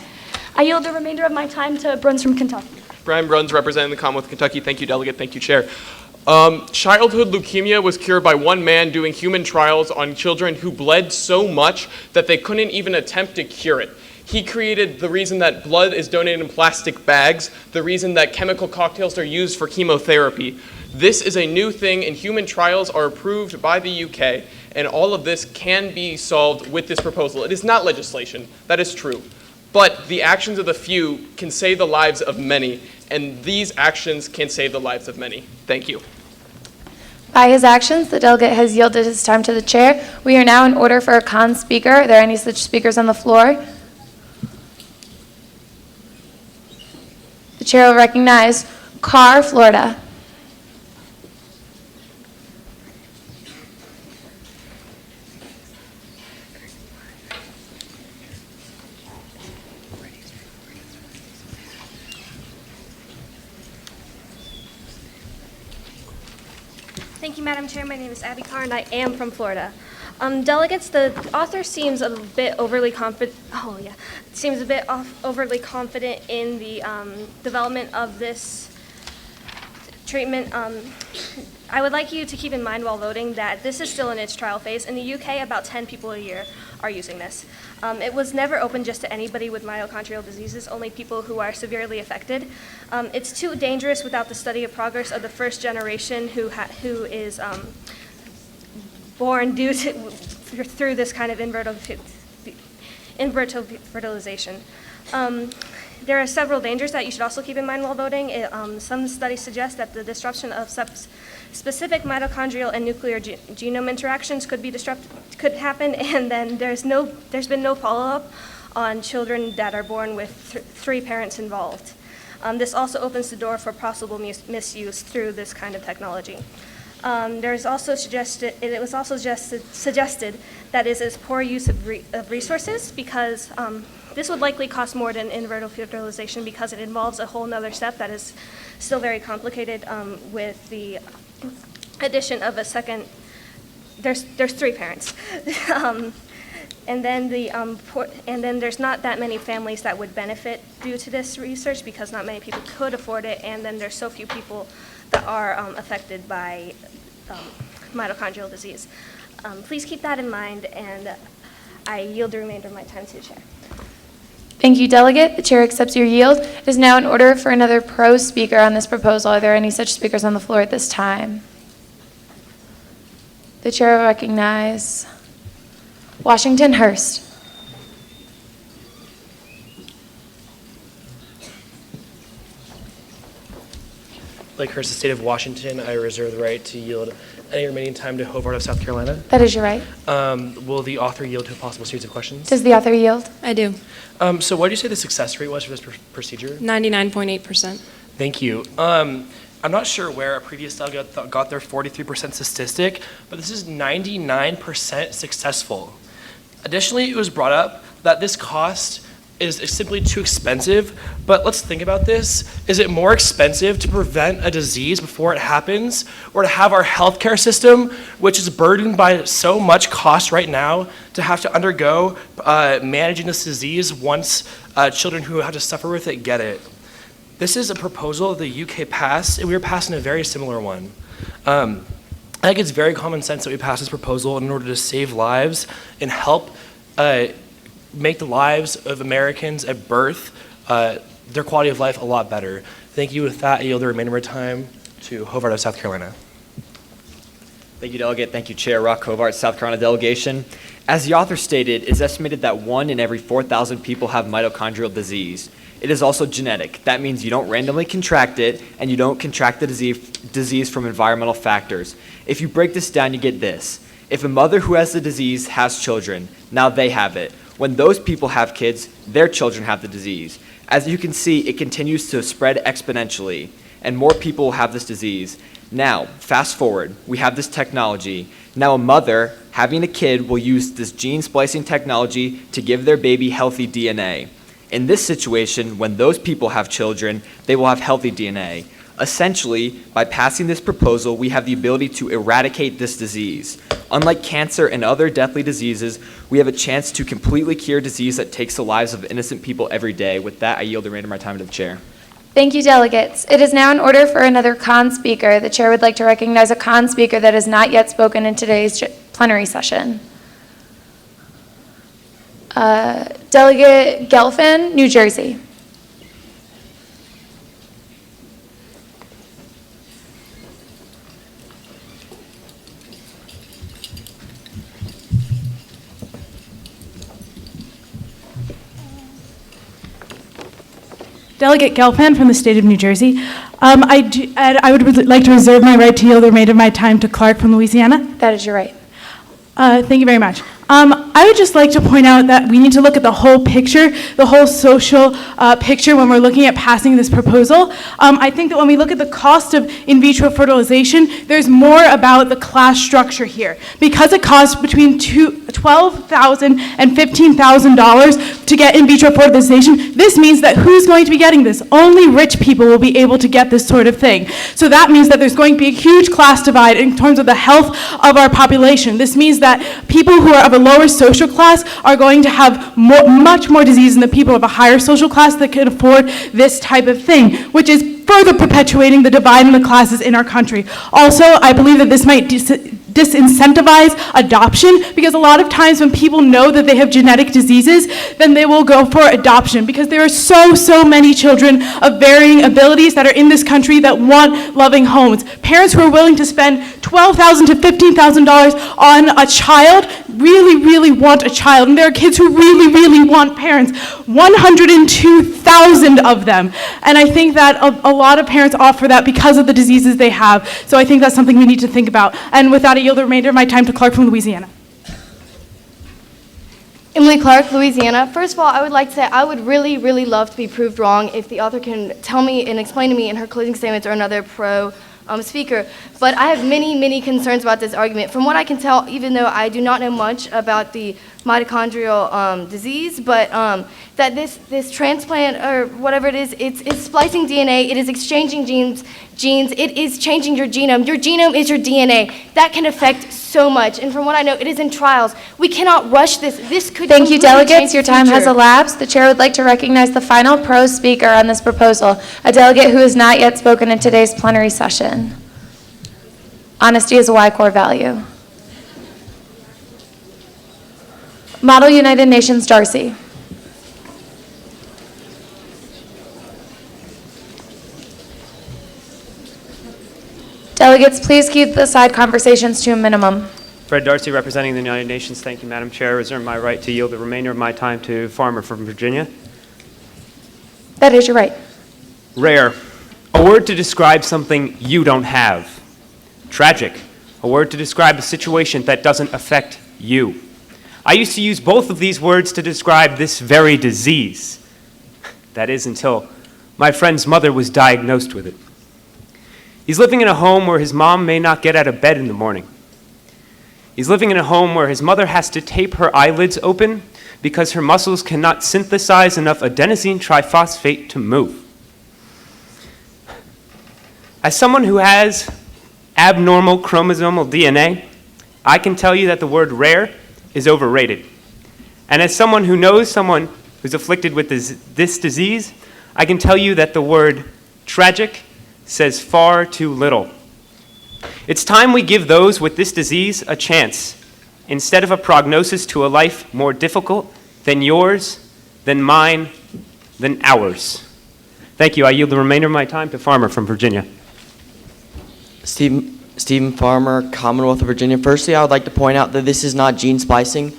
S3: I yield the remainder of my time to Bruns from Kentucky.
S4: Brian Bruns, representing the Commonwealth of Kentucky. Thank you, Delegate. Thank you, Chair. Childhood leukemia was cured by one man doing human trials on children who bled so much that they couldn't even attempt to cure it. He created the reason that blood is donated in plastic bags, the reason that chemical cocktails are used for chemotherapy. This is a new thing, and human trials are approved by the UK, and all of this can be solved with this proposal. It is not legislation, that is true, but the actions of the few can save the lives of many, and these actions can save the lives of many. Thank you.
S13: By his actions, the delegate has yielded his time to the chair. We are now in order for a con speaker. Are there any such speakers on the floor? The chair will recognize Carr, Florida.
S5: Thank you, Madam Chair. My name is Abby Carr, and I am from Florida. Delegates, the author seems a bit overly confident. Oh yeah, seems a bit overly confident in the development of this treatment. I would like you to keep in mind while voting that this is still in its trial phase. In the UK, about 10 people a year are using this. It was never open just to anybody with mitochondrial diseases, only people who are severely affected. It's too dangerous without the study of progress of the first generation who is born due to through this kind of in vitro fertilization. There are several dangers that you should also keep in mind while voting. Some studies suggest that the disruption of specific mitochondrial and nuclear genome interactions could happen, and then there's been no follow-up on children that are born with 3 parents involved. This also opens the door for possible misuse through this kind of technology. It was also suggested that it is poor use of resources because this would likely cost more than in vitro fertilization because it involves a whole nother step that is still very complicated with the addition of a second. There's 3 parents. And then there's not that many families that would benefit due to this research because not many people could afford it, and then there's so few people that are affected by mitochondrial disease. Please keep that in mind, and I yield the remainder of my time to the chair.
S13: Thank you, Delegate. The chair accepts your yield. It is now in order for another pro speaker on this proposal. Are there any such speakers on the floor at this time? The chair will recognize Washington Hurst.
S7: Like Hurst, the state of Washington, I reserve the right to yield any remaining time to Hobart of South Carolina.
S13: That is your right.
S7: Will the author yield to a possible series of questions?
S13: Does the author yield?
S25: I do.
S7: So what did you say the success rate was for this procedure?
S25: 99.8%.
S7: Thank you. I'm not sure where a previous delegate got their 43% statistic, but this is 99% successful. Additionally, it was brought up that this cost is simply too expensive, but let's think about this. Is it more expensive to prevent a disease before it happens, or to have our healthcare system, which is burdened by so much cost right now, to have to undergo managing this disease once children who have to suffer with it get it? This is a proposal the UK passed, and we were passing a very similar one. I think it's very common sense that we pass this proposal in order to save lives and help make the lives of Americans at birth, their quality of life a lot better. Thank you. With that, I yield the remainder of my time to Hobart of South Carolina.
S8: Thank you, Delegate. Thank you, Chair. Rock Hobart, South Carolina delegation. As the author stated, it's estimated that 1 in every 4,000 people have mitochondrial disease. It is also genetic. That means you don't randomly contract it, and you don't contract the disease from environmental factors. If you break this down, you get this. If a mother who has the disease has children, now they have it. When those people have kids, their children have the disease. As you can see, it continues to spread exponentially, and more people will have this disease. Now, fast forward, we have this technology. Now a mother having a kid will use this gene splicing technology to give their baby healthy DNA. In this situation, when those people have children, they will have healthy DNA. Essentially, by passing this proposal, we have the ability to eradicate this disease. Unlike cancer and other deathly diseases, we have a chance to completely cure disease that takes the lives of innocent people every day. With that, I yield the remainder of my time to the chair.
S13: Thank you, delegates. It is now in order for another con speaker. The chair would like to recognize a con speaker that has not yet spoken in today's plenary session. Delegate Gelfand, New Jersey.
S9: Delegate Gelfand from the state of New Jersey. I would like to reserve my right to yield the remainder of my time to Clark from Louisiana.
S13: That is your right.
S9: Thank you very much. I would just like to point out that we need to look at the whole picture, the whole social picture when we're looking at passing this proposal. I think that when we look at the cost of in vitro fertilization, there's more about the class structure here. Because it costs between $12,000 and $15,000 to get in vitro fertilization, this means that who's going to be getting this? Only rich people will be able to get this sort of thing. So that means that there's going to be a huge class divide in terms of the health of our population. This means that people who are of a lower social class are going to have much more disease than the people of a higher social class that can afford this type of thing, which is further perpetuating the divide in the classes in our country. Also, I believe that this might disincentivize adoption, because a lot of times when people know that they have genetic diseases, then they will go for adoption, because there are so many children of varying abilities that are in this country that want loving homes. Parents who are willing to spend $12,000 to $15,000 on a child really want a child, and there are kids who really want parents, 102,000 of them. And I think that a lot of parents opt for that because of the diseases they have. So I think that's something we need to think about. And with that, I yield the remainder of my time to Clark from Louisiana.
S11: Emily Clark, Louisiana. First of all, I would like to say I would really, really love to be proved wrong if the author can tell me and explain to me in her closing statements or another speaker. But I have many, many concerns about this argument. From what I can tell, even though I do not know much about the mitochondrial disease, but that this transplant or whatever it is, it's splicing DNA, it is exchanging genes, it is changing your genome. Your genome is your DNA. That can affect so much. And from what I know, it is in trials. We cannot rush this. This could
S13: Thank you,
S11: completely change
S13: delegates.
S11: the
S13: Your time has
S11: future.
S13: elapsed. The chair would like to recognize the final pro speaker on this proposal, a delegate who has not yet spoken in today's plenary session. Honesty is a Y core value. Model United Nations, Darcy. Delegates, please keep the side conversations to a minimum.
S12: Fred Darcy, representing the United Nations. Thank you, Madam Chair. I reserve my right to yield the remainder of my time to Farmer from Virginia.
S13: That is your right.
S12: Rare, a word to describe something you don't have. Tragic, a word to describe a situation that doesn't affect you. I used to use both of these words to describe this very disease. That is, until my friend's mother was diagnosed with it. He's living in a home where his mom may not get out of bed in the morning. He's living in a home where his mother has to tape her eyelids open because her muscles cannot synthesize enough adenosine triphosphate to move. As someone who has abnormal chromosomal DNA, I can tell you that the word rare is overrated. And as someone who knows someone who's afflicted with this disease, I can tell you that the word tragic says far too little. It's time we give those with this disease a chance, instead of a prognosis to a life more difficult than yours, than mine, than ours. Thank you. I yield the remainder of my time to Farmer from Virginia.
S2: Stephen Farmer, Commonwealth of Virginia. Firstly, I would like to point out that this is not gene splicing.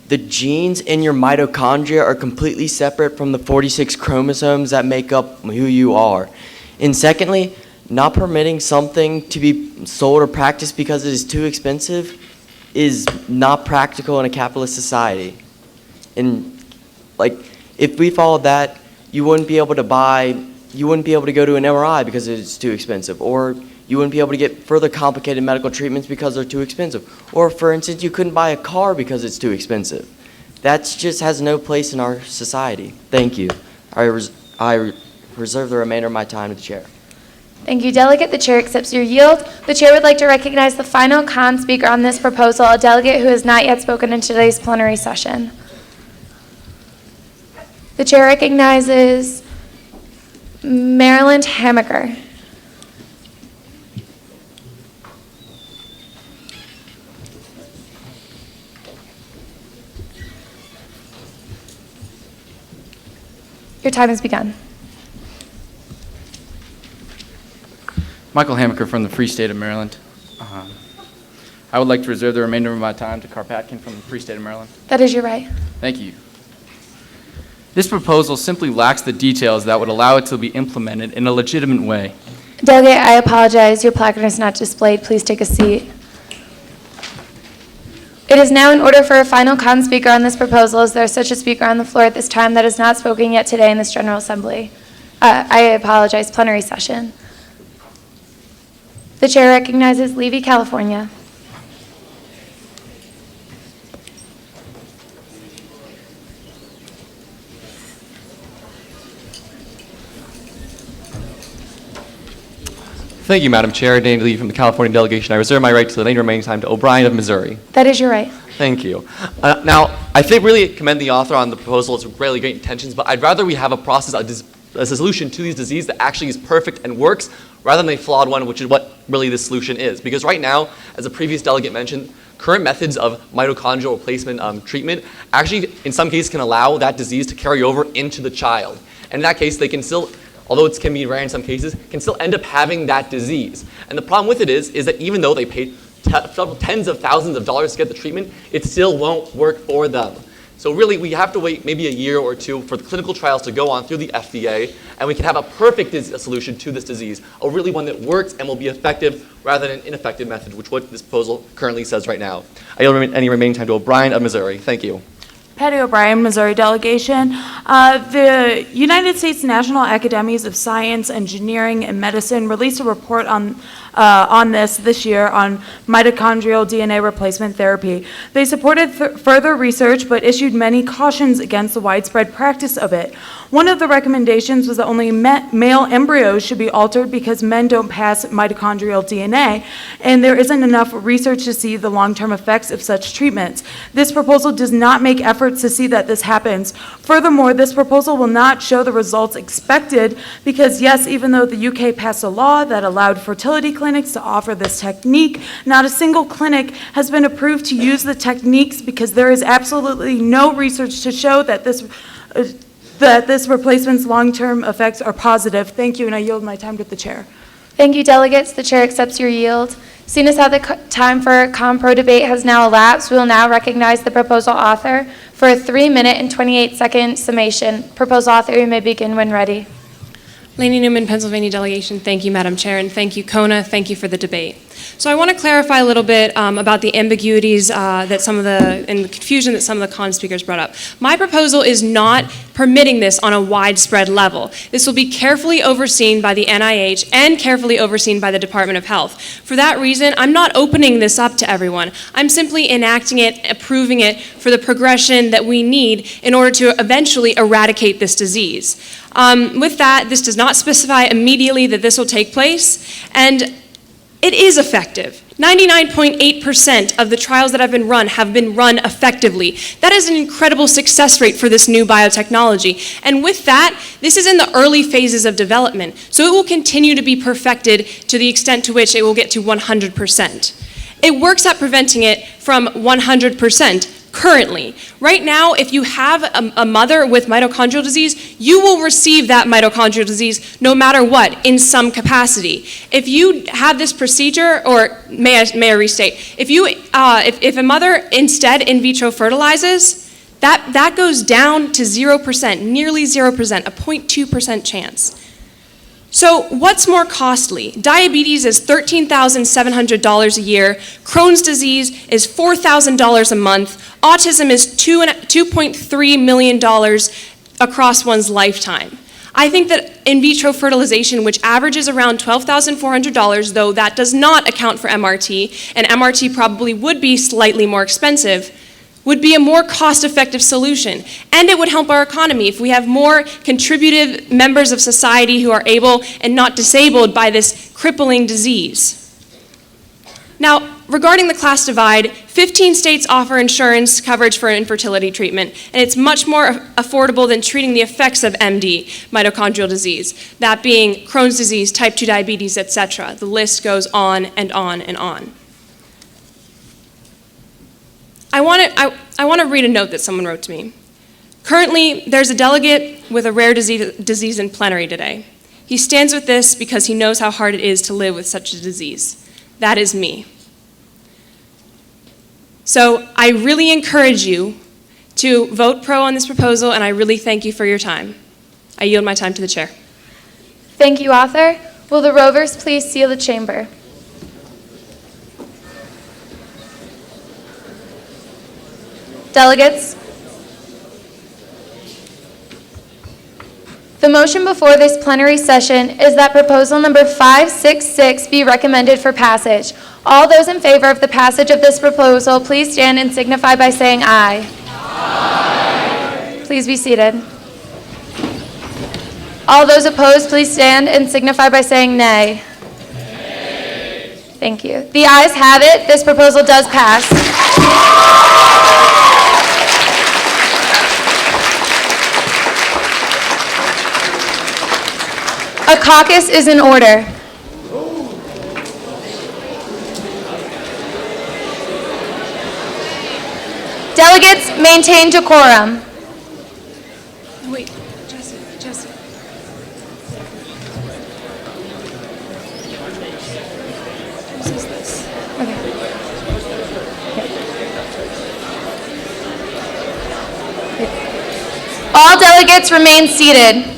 S2: The genes in your mitochondria are completely separate from the 46 chromosomes that make up who you are. And secondly, not permitting something to be sold or practiced because it is too expensive is not practical in a capitalist society. And like, if we followed that, you wouldn't be able to go to an MRI because it's too expensive, or you wouldn't be able to get further complicated medical treatments because they're too expensive. Or for instance, you couldn't buy a car because it's too expensive. That just has no place in our society. Thank you. I reserve the remainder of my time to the chair.
S13: Thank you, Delegate. The chair accepts your yield. The chair would like to recognize the final con speaker on this proposal, a delegate who has not yet spoken in today's plenary session. The chair recognizes Maryland Hamaker. Your time has begun.
S14: Michael Hamaker from the Free State of Maryland. I would like to reserve the remainder of my time to Karpatkin from the Free State of Maryland.
S13: That is your right.
S14: Thank you. This proposal simply lacks the details that would allow it to be implemented in a legitimate way.
S13: Delegate, I apologize. Your placard is not displayed. Please take a seat. It is now in order for a final con speaker on this proposal. Is there such a speaker on the floor at this time that has not spoken yet today in this General Assembly? I apologize, plenary session. The chair recognizes Levy, California.
S15: Thank you, Madam Chair. Danny Lee from the California delegation. I reserve my right to the remaining time to O'Brien of Missouri.
S13: That is your right.
S15: Thank you. Now, I think really commend the author on the proposal. It's really great intentions, but I'd rather we have a process, a solution to these diseases that actually is perfect and works, rather than a flawed one, which is what really the solution is. Because right now, as a previous delegate mentioned, current methods of mitochondrial replacement treatment actually, in some cases, can allow that disease to carry over into the child. And in that case, they can still, although it can be rare in some cases, can still end up having that disease. And the problem with it is that even though they paid several tens of thousands of dollars to get the treatment, it still won't work for them. So really, we have to wait maybe a year or two for the clinical trials to go on through the FDA, and we can have a perfect solution to this disease, a really one that works and will be effective rather than an ineffective method, which what this proposal currently says right now. I yield any remaining time to O'Brien of Missouri. Thank you.
S9: Patty O'Brien, Missouri delegation. The United States National Academies of Science, Engineering, and Medicine released a report on this year on mitochondrial DNA replacement therapy. They supported further research but issued many cautions against the widespread practice of it. One of the recommendations was that only male embryos should be altered because men don't pass mitochondrial DNA, and there isn't enough research to see the long-term effects of such treatments. This proposal does not make efforts to see that this happens. Furthermore, this proposal will not show the results expected because, yes, even though the UK passed a law that allowed fertility clinics to offer this technique, not a single clinic has been approved to use the techniques because there is absolutely no research to show that this replacement's long-term effects are positive. Thank you, and I yield my time to the chair.
S13: Thank you, delegates. The chair accepts your yield. Seeing as how the time for ComPro debate has now elapsed, we will now recognize the proposal author for a 3-minute and 28-second summation. Proposal author, you may begin when ready.
S6: Laney Newman, Pennsylvania delegation. Thank you, Madam Chair, and thank you, CONA. Thank you for the debate. So I want to clarify a little bit about the ambiguities and the confusion that some of the CON speakers brought up. My proposal is not permitting this on a widespread level. This will be carefully overseen by the NIH and carefully overseen by the Department of Health. For that reason, I'm not opening this up to everyone. I'm simply enacting it, approving it for the progression that we need in order to eventually eradicate this disease. With that, this does not specify immediately that this will take place, and it is effective. 99.8% of the trials that have been run effectively. That is an incredible success rate for this new biotechnology. And with that, this is in the early phases of development, so it will continue to be perfected to the extent to which it will get to 100%. It works at preventing it from 100%. Currently. Right now, if you have a mother with mitochondrial disease, you will receive that mitochondrial disease no matter what, in some capacity. If you have this procedure, or may I restate, if a mother instead in vitro fertilizes, that goes down to 0%, nearly 0%, a 0.2% chance. So what's more costly? Diabetes is $13,700 a year, Crohn's disease is $4,000 a month, autism is $2.3 million across one's lifetime. I think that in vitro fertilization, which averages around $12,400, though that does not account for MRT, and MRT probably would be slightly more expensive, would be a more cost-effective solution. And it would help our economy if we have more contributive members of society who are able and not disabled by this crippling disease. Now, regarding the class divide, 15 states offer insurance coverage for infertility treatment, and it's much more affordable than treating the effects of MD, mitochondrial disease, that being Crohn's disease, type 2 diabetes, etc. The list goes on and on and on. I want to read a note that someone wrote to me. Currently, there's a delegate with a rare disease in plenary today. He stands with this because he knows how hard it is to live with such a disease. That is me. So I really encourage you to vote pro on this proposal, and I really thank you for your time. I yield my time to the chair.
S13: Thank you, author. Will the rovers please seal the chamber? Delegates, the motion before this plenary session is that proposal number 566 be recommended for passage. All those in favor of the passage of this proposal, please stand and signify by saying aye. Aye. Please be seated. All those opposed, please stand and signify by saying nay. Nay. Thank you. The ayes have it. This proposal does pass. A caucus is in order. Delegates, maintain decorum.
S6: Wait, Jesse. Whose is this?
S13: All delegates remain seated.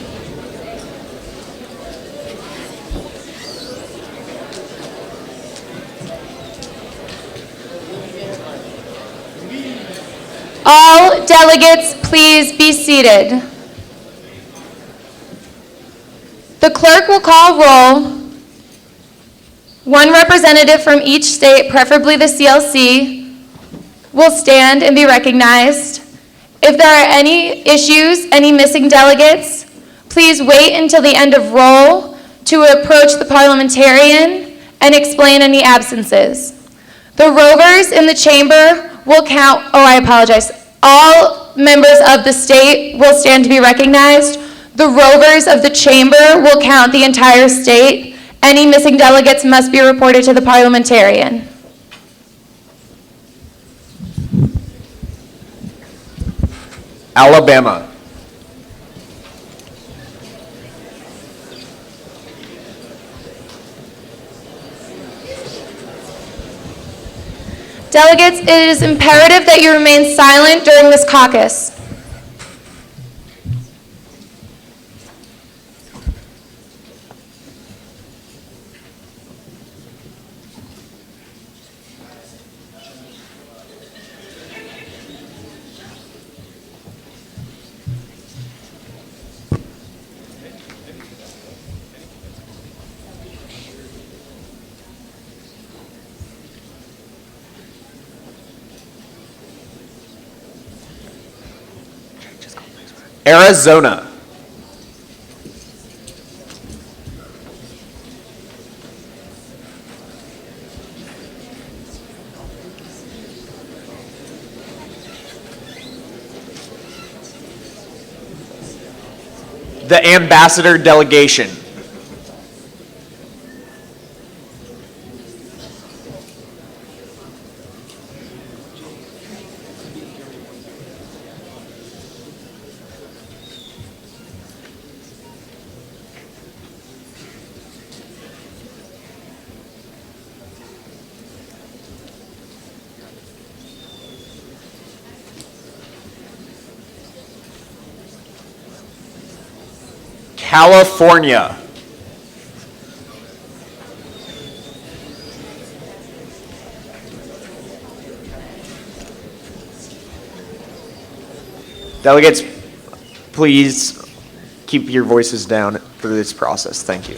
S13: All delegates, please be seated. The clerk will call roll. One representative from each state, preferably the CLC, will stand and be recognized. If there are any issues, any missing delegates, please wait until the end of roll to approach the parliamentarian and explain any absences. The rovers in the chamber will count, I apologize. All members of the state will stand to be recognized. The rovers of the chamber will count the entire state. Any missing delegates must be reported to the parliamentarian.
S16: Alabama.
S13: Delegates, it is imperative that you remain silent during this caucus.
S16: Arizona. The ambassador delegation. California. Delegates, please keep your voices down for this process. Thank you.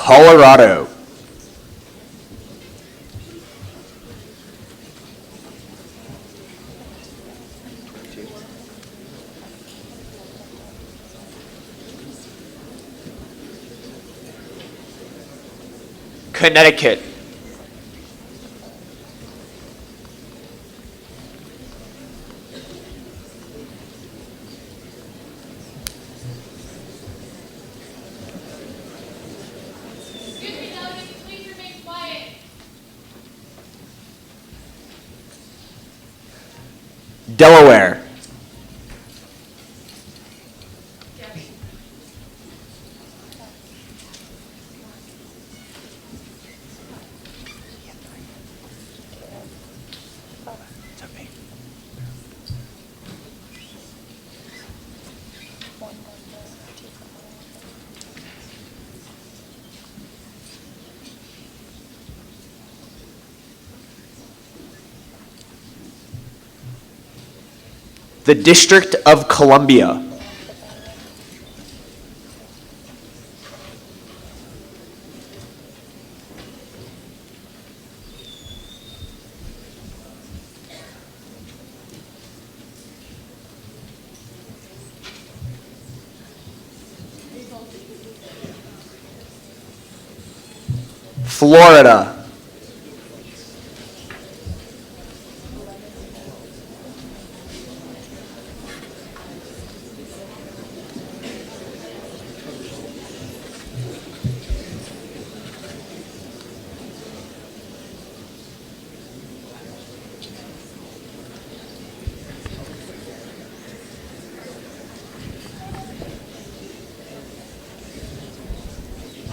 S16: Colorado. Connecticut. Delaware. The District of Columbia. Florida.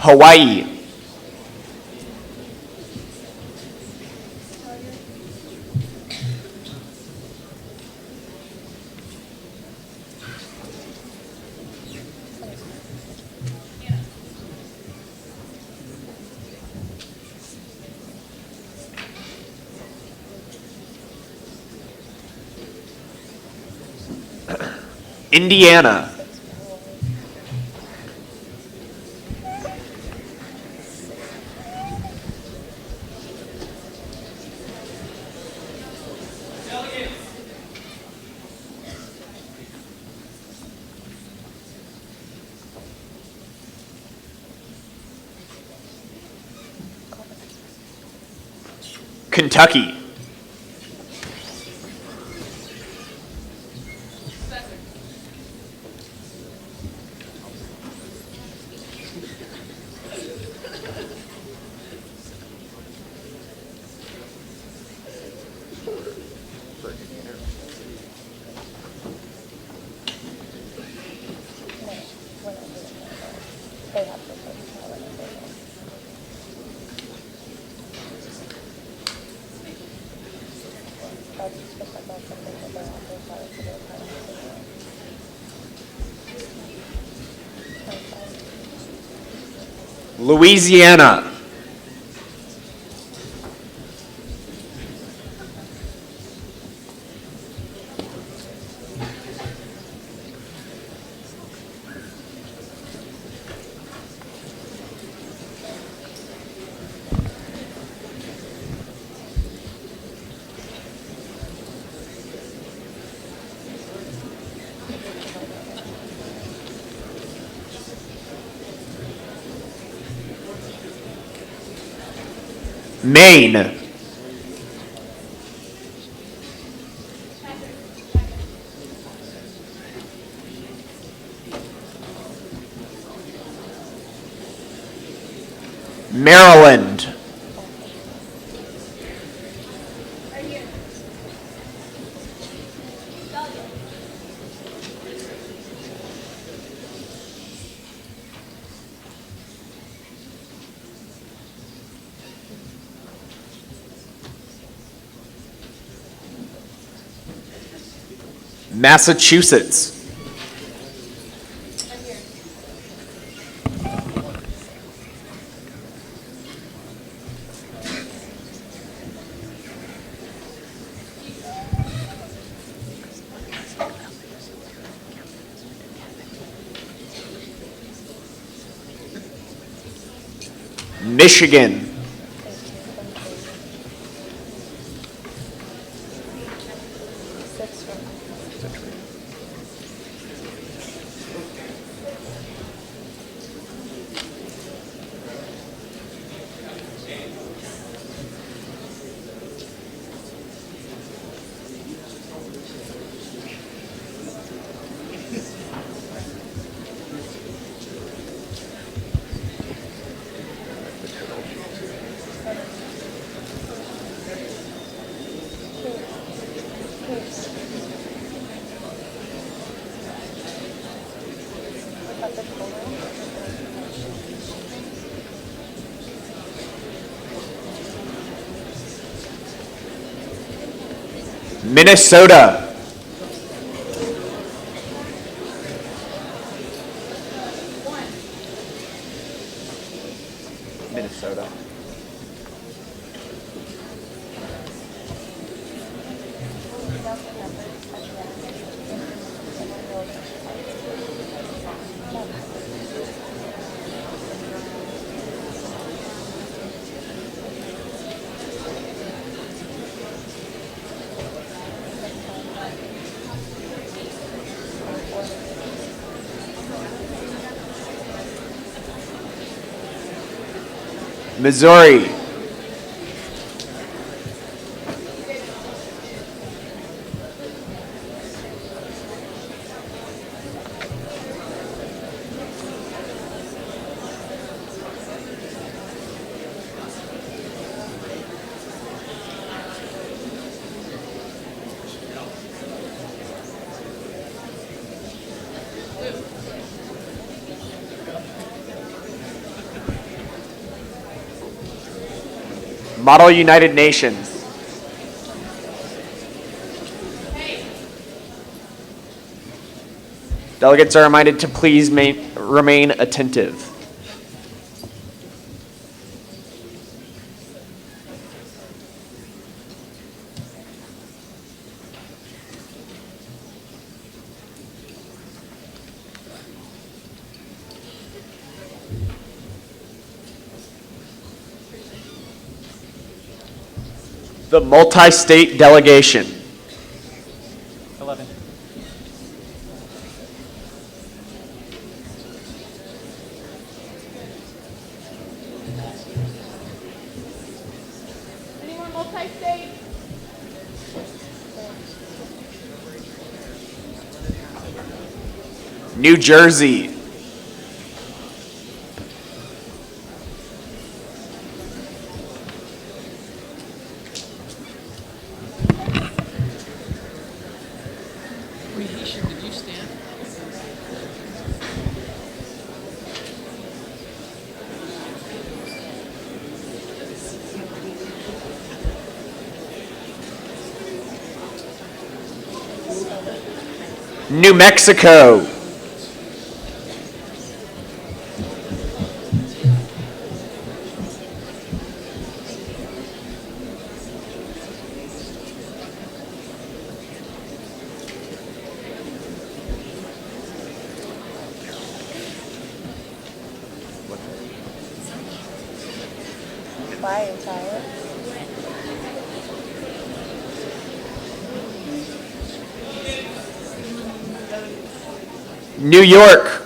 S16: Hawaii. Indiana. Kentucky. Louisiana. Maine. Maryland. Massachusetts. Michigan. Minnesota. Minnesota. Missouri. Model United Nations. Delegates are reminded to please remain attentive. The multi-state delegation.
S27: 11.
S9: Anyone multi-state?
S16: New Jersey. New Mexico. New York.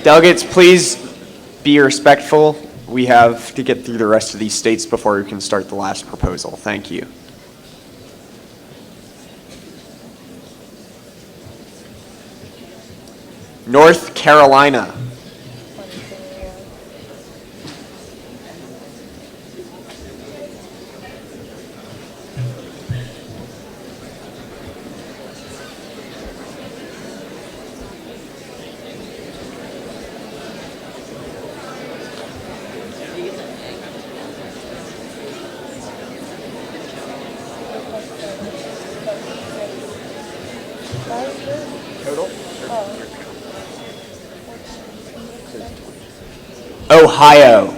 S16: Delegates, please be respectful. We have to get through the rest of these states before we can start the last proposal. Thank you. North Carolina. Ohio.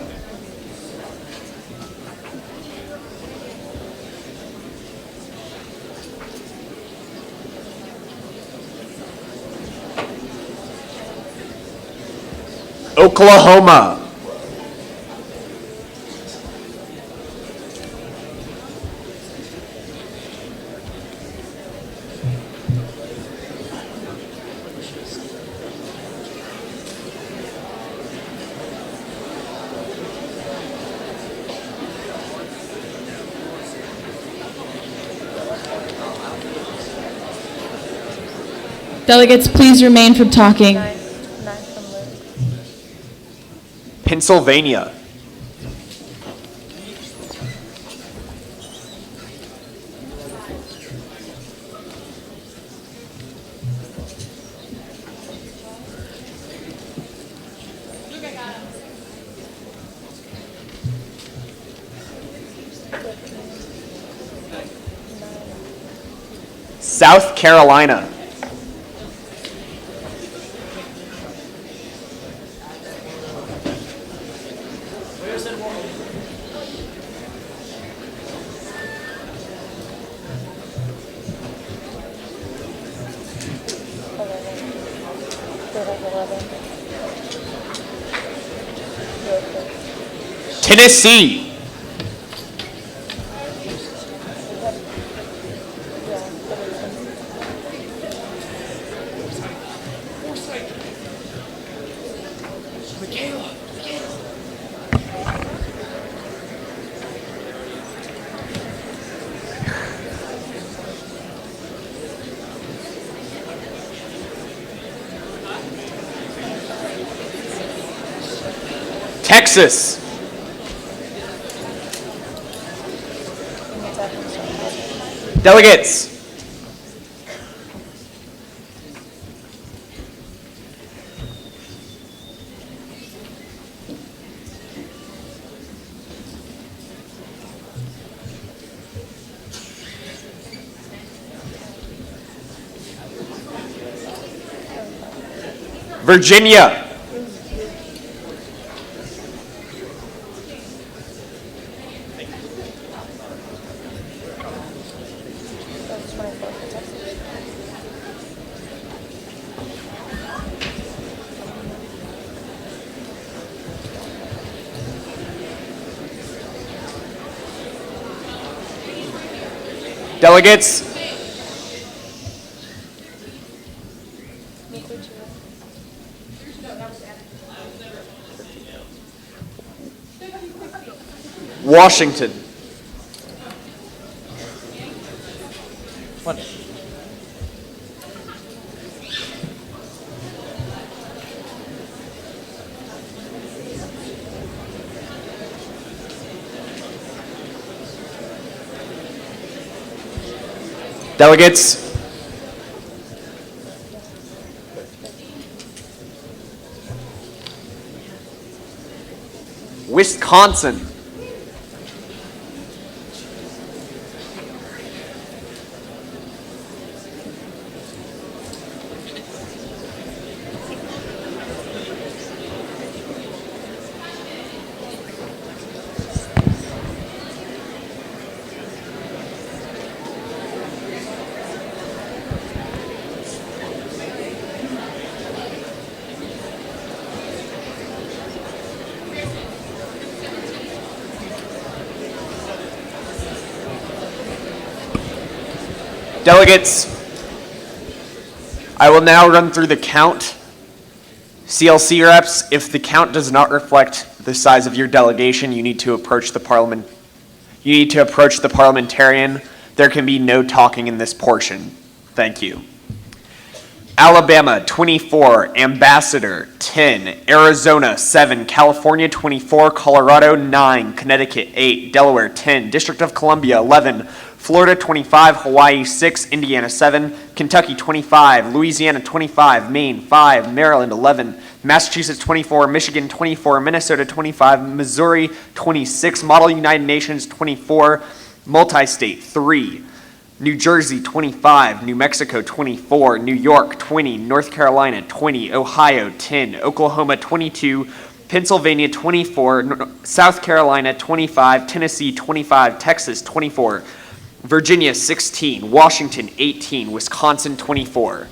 S16: Oklahoma.
S9: Delegates, please remain from talking.
S16: Pennsylvania. South Carolina. Tennessee. Texas. Delegates. Virginia. Delegates, Washington.
S7: What?
S16: Delegates, Wisconsin. Delegates, I will now run through the count. CLC reps, if the count does not reflect the size of your delegation, you need to approach the parliamentarian. There can be no talking in this portion. Thank you. Alabama, 24. Ambassador, 10. Arizona, 7. California, 24. Colorado, 9. Connecticut, 8. Delaware, 10. District of Columbia, 11. Florida, 25. Hawaii, 6. Indiana, 7. Kentucky, 25. Louisiana, 25. Maine, 5. Maryland, 11. Massachusetts, 24. Michigan, 24. Minnesota, 25. Missouri, 26. Model United Nations, 24. Multi-state, 3. New Jersey, 25. New Mexico, 24. New York, 20. North Carolina, 20. Ohio, 10. Oklahoma, 22. Pennsylvania, 24. South Carolina, 25. Tennessee, 25. Texas, 24. Virginia, 16. Washington, 18. Wisconsin, 24.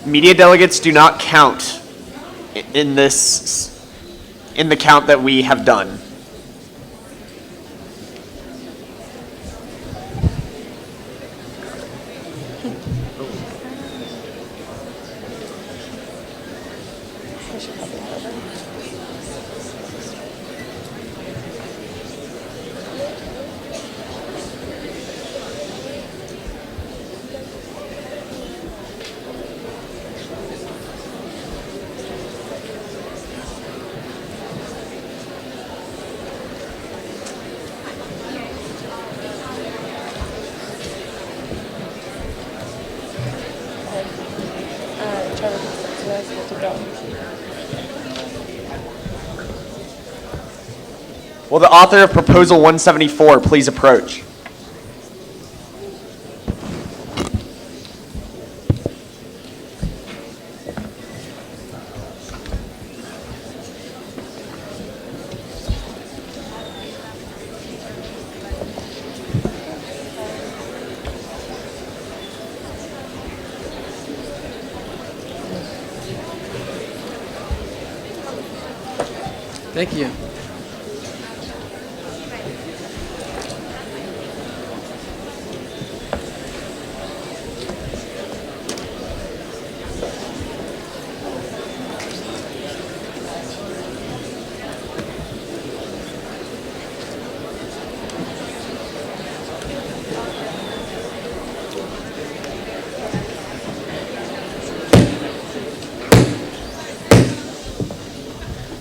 S16: Media delegates do not count in the count that we have done. Will the author of Proposal 174 please approach?
S2: Thank you.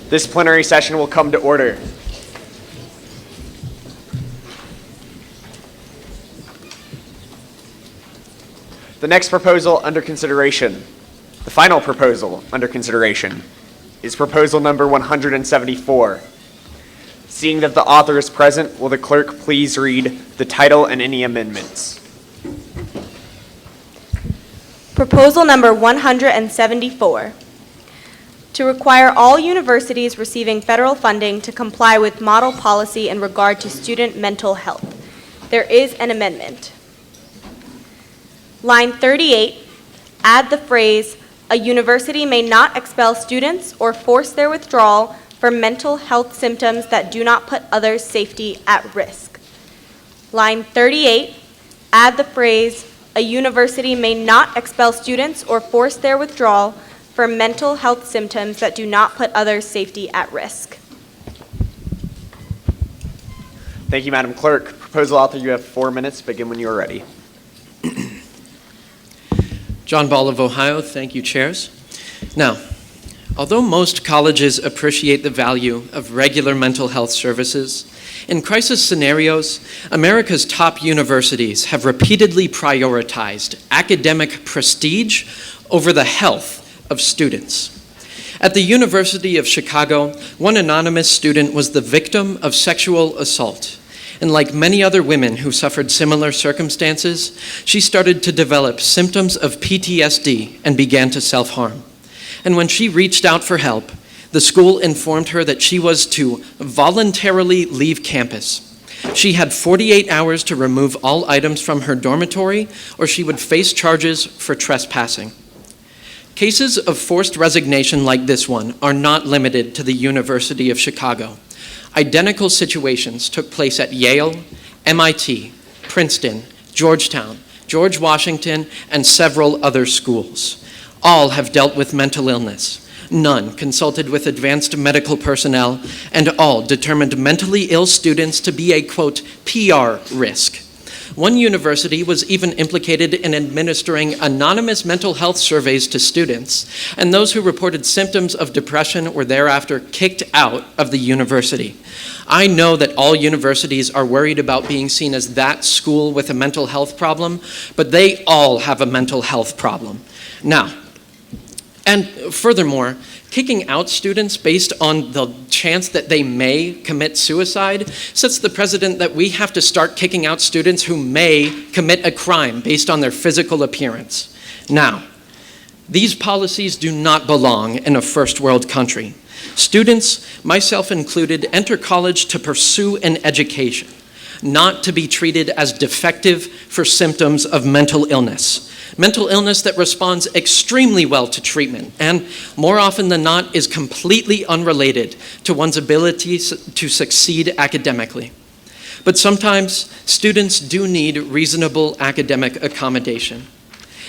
S16: This plenary session will come to order. The next proposal under consideration, the final proposal under consideration, is proposal number 174. Seeing that the author is present, will the clerk please read the title and any amendments?
S17: Proposal number 174, to require all universities receiving federal funding to comply with model policy in regard to student mental health. There is an amendment. Line 38, add the phrase, "A university may not expel students or force their withdrawal for mental health symptoms that do not put others' safety at risk." Line 38, add the phrase, "A university may not expel students or force their withdrawal for mental health symptoms that do not put others' safety at risk."
S16: Thank you, Madam Clerk. Proposal author, you have 4 minutes. Begin when you are ready.
S18: John Ball of Ohio, thank you, chairs. Now, although most colleges appreciate the value of regular mental health services, in crisis scenarios, America's top universities have repeatedly prioritized academic prestige over the health of students. At the University of Chicago, one anonymous student was the victim of sexual assault. And like many other women who suffered similar circumstances, she started to develop symptoms of PTSD and began to self-harm. And when she reached out for help, the school informed her that she was to voluntarily leave campus. She had 48 hours to remove all items from her dormitory, or she would face charges for trespassing. Cases of forced resignation like this one are not limited to the University of Chicago. Identical situations took place at Yale, MIT, Princeton, Georgetown, George Washington, and several other schools. All have dealt with mental illness. None consulted with advanced medical personnel, and all determined mentally ill students to be a, quote, PR risk. One university was even implicated in administering anonymous mental health surveys to students, and those who reported symptoms of depression were thereafter kicked out of the university. I know that all universities are worried about being seen as that school with a mental health problem, but they all have a mental health problem. Now, and furthermore, kicking out students based on the chance that they may commit suicide sets the precedent that we have to start kicking out students who may commit a crime based on their physical appearance. Now, these policies do not belong in a first world country. Students, myself included, enter college to pursue an education, not to be treated as defective for symptoms of mental illness. Mental illness that responds extremely well to treatment and, more often than not, is completely unrelated to one's ability to succeed academically. But sometimes students do need reasonable academic accommodation.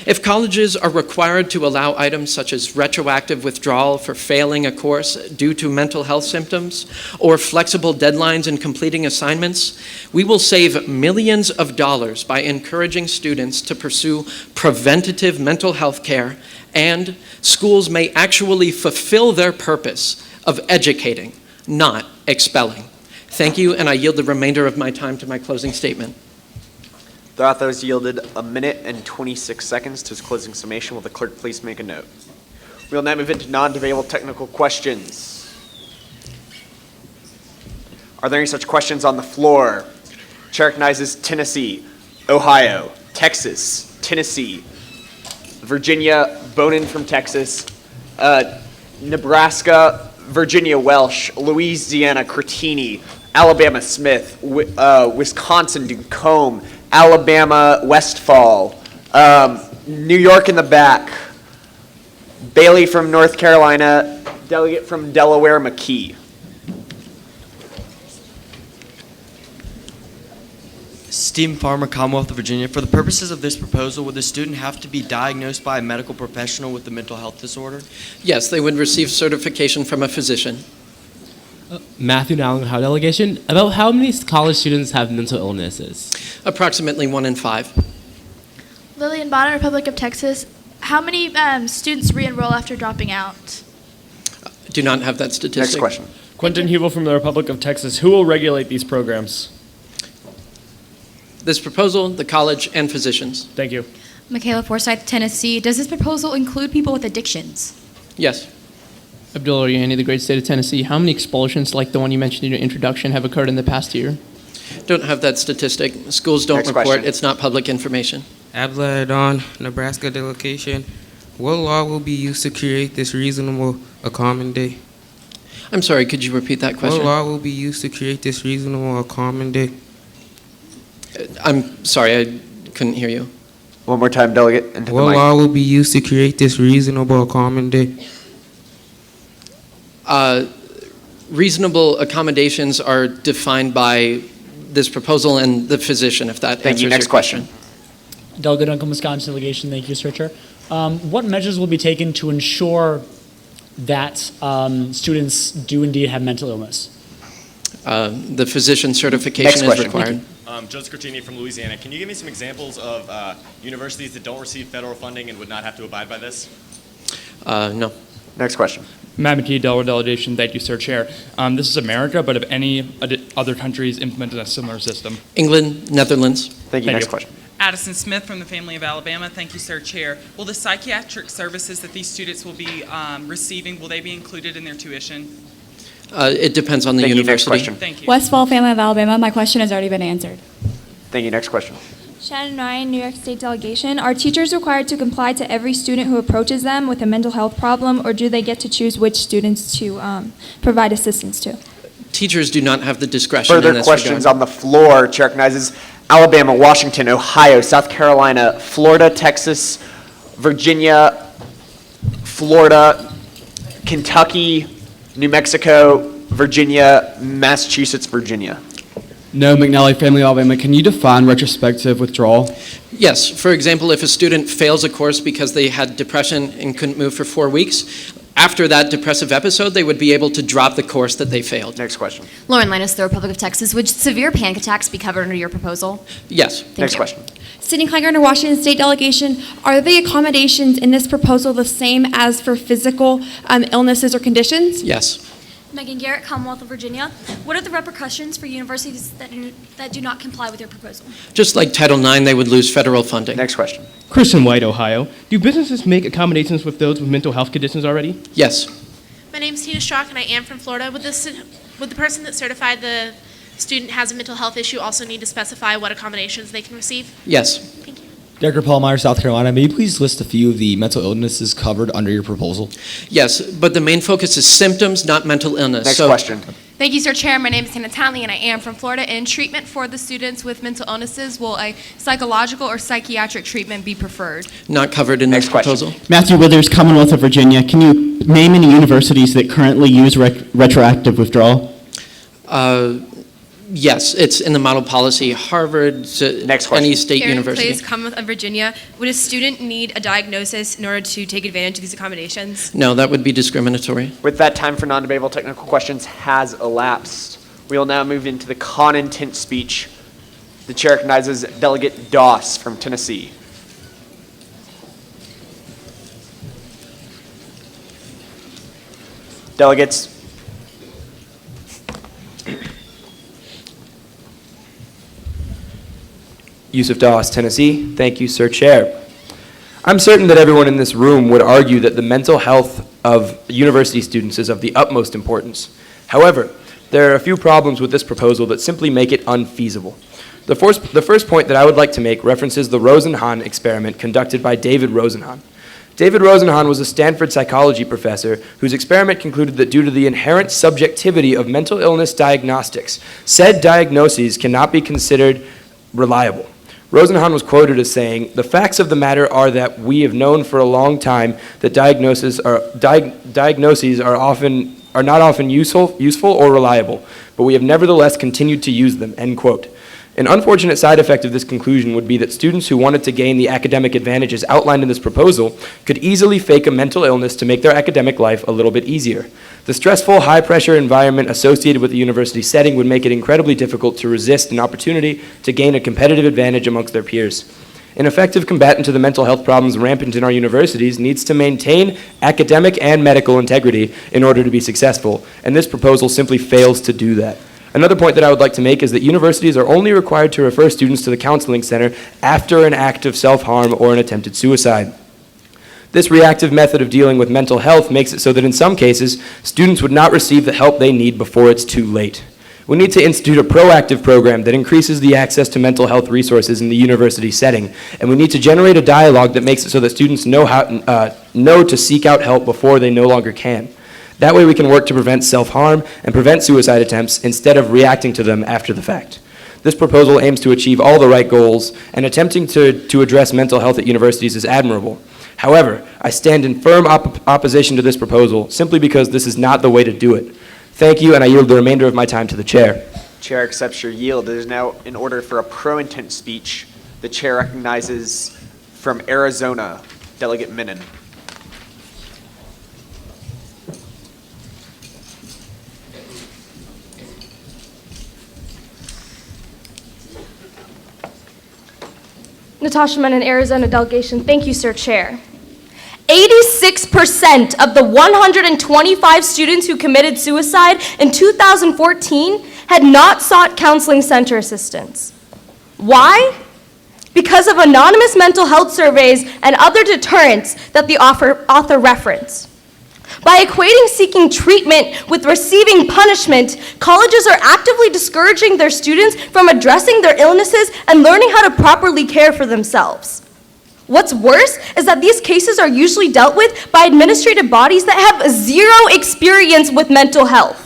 S18: If colleges are required to allow items such as retroactive withdrawal for failing a course due to mental health symptoms or flexible deadlines in completing assignments, we will save millions of dollars by encouraging students to pursue preventative mental health care, and schools may actually fulfill their purpose of educating, not expelling. Thank you, and I yield the remainder of my time to my closing statement.
S16: The author has yielded 1 minute and 26 seconds to his closing summation. Will the clerk please make a note? We will now move into non-debatable technical questions. Are there any such questions on the floor? Chair recognizes Tennessee, Ohio, Texas, Tennessee, Virginia, Bonin from Texas, Nebraska, Virginia, Welsh, Louisiana, Cretini, Alabama, Smith, Wisconsin, Duncombe, Alabama, Westfall, New York in the back, Bailey from North Carolina, delegate from Delaware, McKee.
S2: Stephen Farmer, Commonwealth of Virginia. For the purposes of this proposal, would the student have to be diagnosed by a medical professional with a mental health disorder?
S18: Yes, they would receive certification from a physician.
S19: Matthew Dowling, Ohio delegation. About how many college students have mental illnesses?
S18: Approximately 1 in 5.
S20: Lillian Bonner, Republic of Texas. How many students re-enroll after dropping out?
S18: Do not have that statistic.
S16: Next question.
S1: Quentin Hubel from the Republic of Texas. Who will regulate these programs?
S18: This proposal, the college, and physicians.
S1: Thank you.
S10: Michaela Forsyth, Tennessee. Does this proposal include people with addictions?
S18: Yes.
S27: Abdul Oriani, the great state of Tennessee. How many expulsions like the one you mentioned in your introduction have occurred in the past year?
S18: Don't have that statistic. Schools don't
S16: Next
S18: report.
S16: question.
S18: It's not public information.
S21: Abla Adon, Nebraska delegation. What law will be used to create this reasonable accommodation?
S18: I'm sorry, could you repeat that question?
S21: What law will be used to create this reasonable accommodation?
S18: I'm sorry, I couldn't hear you.
S16: One more time, delegate. Into
S21: What
S16: the mic.
S21: law will be used to create this reasonable accommodation?
S18: Reasonable accommodations are defined by this proposal and the physician, if that
S16: Thank
S18: answers
S16: you. Next
S18: your question.
S22: Delegate Uncombe, Wisconsin delegation. Thank you, Sir Chair. What measures will be taken to ensure that students do indeed have mental illness?
S18: The physician certification
S16: Next
S18: is
S16: question.
S18: required.
S23: Joe Scrutini from Louisiana. Can you give me some examples of universities that don't receive federal funding and would not have to abide by this?
S18: No.
S16: Next question.
S24: Matt McKee, Delaware delegation. Thank you, Sir Chair. This is America, but have any other countries implemented a similar system?
S18: England, Netherlands.
S16: Thank you. Next question.
S26: Addison Smith from the Family of Alabama. Thank you, Sir Chair. Will the psychiatric services that these students will be receiving, will they be included in their tuition?
S18: It depends on the
S16: Thank you. Next
S18: university.
S16: question.
S26: Thank you.
S10: Westfall Family of Alabama. My question has already been answered.
S16: Thank you. Next question.
S28: Shannon Ryan, New York State delegation. Are teachers required to comply to every student who approaches them with a mental health problem, or do they get to choose which students to provide assistance to?
S18: Teachers do not have the discretion in
S16: Further
S18: this
S16: questions
S18: regard.
S16: on the floor. Chair recognizes Alabama, Washington, Ohio, South Carolina, Florida, Texas, Virginia, Florida, Kentucky, New Mexico, Virginia, Massachusetts, Virginia.
S29: No, McNally, Family of Alabama. Can you define retrospective withdrawal?
S18: Yes. For example, if a student fails a course because they had depression and couldn't move for 4 weeks, after that depressive episode, they would be able to drop the course that they failed.
S16: Next question.
S10: Lauren Linus, the Republic of Texas. Would severe panic attacks be covered under your proposal?
S18: Yes.
S16: Next question.
S28: Sydney Kleingartner, Washington State delegation. Are the accommodations in this proposal the same as for physical illnesses or conditions?
S18: Yes.
S3: Megan Garrett, Commonwealth of Virginia. What are the repercussions for universities that do not comply with your proposal?
S18: Just like Title IX, they would lose federal funding.
S16: Next question.
S1: Christian White, Ohio. Do businesses make accommodations with those with mental health conditions already?
S18: Yes.
S30: My name is Tina Strock, and I am from Florida. Would the person that certified the student has a mental health issue also need to specify what accommodations they can receive?
S18: Yes.
S30: Thank you.
S31: Decker Pallmeyer, South Carolina. May you please list a few of the mental illnesses covered under your proposal?
S18: Yes, but the main focus is symptoms, not mental illness.
S16: Next question.
S32: Thank you, Sir Chair. My name is Hannah Townley, and I am from Florida. In treatment for the students with mental illnesses, will a psychological or psychiatric treatment be preferred?
S18: Not covered in this proposal.
S27: Matthew Withers, Commonwealth of Virginia. Can you name any universities that currently use retroactive withdrawal?
S18: Yes, it's in the model policy. Harvard, any state
S32: Karen
S18: university.
S32: Clays, Commonwealth of Virginia. Would a student need a diagnosis in order to take advantage of these accommodations?
S18: No, that would be discriminatory.
S16: With that, time for non-debatable technical questions has elapsed. We will now move into the CONA intent speech. The chair recognizes Delegate Doss from Tennessee. Delegates.
S12: Yusuf Doss, Tennessee. Thank you, Sir Chair. I'm certain that everyone in this room would argue that the mental health of university students is of the utmost importance. However, there are a few problems with this proposal that simply make it unfeasible. The first point that I would like to make references the Rosenhan experiment conducted by David Rosenhan. David Rosenhan was a Stanford psychology professor whose experiment concluded that due to the inherent subjectivity of mental illness diagnostics, said diagnoses cannot be considered reliable. Rosenhan was quoted as saying, "The facts of the matter are that we have known for a long time that diagnoses are not often useful or reliable, but we have nevertheless continued to use them," end quote. An unfortunate side effect of this conclusion would be that students who wanted to gain the academic advantages outlined in this proposal could easily fake a mental illness to make their academic life a little bit easier. The stressful, high-pressure environment associated with the university setting would make it incredibly difficult to resist an opportunity to gain a competitive advantage amongst their peers.
S4: An effective combatant to the mental health problems rampant in our universities needs to maintain academic and medical integrity in order to be successful, and this proposal simply fails to do that. Another point that I would like to make is that universities are only required to refer students to the counseling center after an act of self-harm or an attempted suicide. This reactive method of dealing with mental health makes it so that in some cases, students would not receive the help they need before it's too late. We need to institute a proactive program that increases the access to mental health resources in the university setting, and we need to generate a dialogue that makes it so that students know to seek out help before they no longer can. That way we can work to prevent self-harm and prevent suicide attempts instead of reacting to them after the fact. This proposal aims to achieve all the right goals, and attempting to address mental health at universities is admirable. However, I stand in firm opposition to this proposal simply because this is not the way to do it. Thank you, and I yield the remainder of my time to the chair.
S16: Chair accepts your yield. It is now in order for a pro-intent speech. The chair recognizes from Arizona, Delegate Minin.
S3: Natasha Menon, Arizona delegation. Thank you, Sir Chair. 86% of the 125 students who committed suicide in 2014 had not sought counseling center assistance. Why? Because of anonymous mental health surveys and other deterrents that the author referenced. By equating seeking treatment with receiving punishment, colleges are actively discouraging their students from addressing their illnesses and learning how to properly care for themselves. What's worse is that these cases are usually dealt with by administrative bodies that have zero experience with mental health.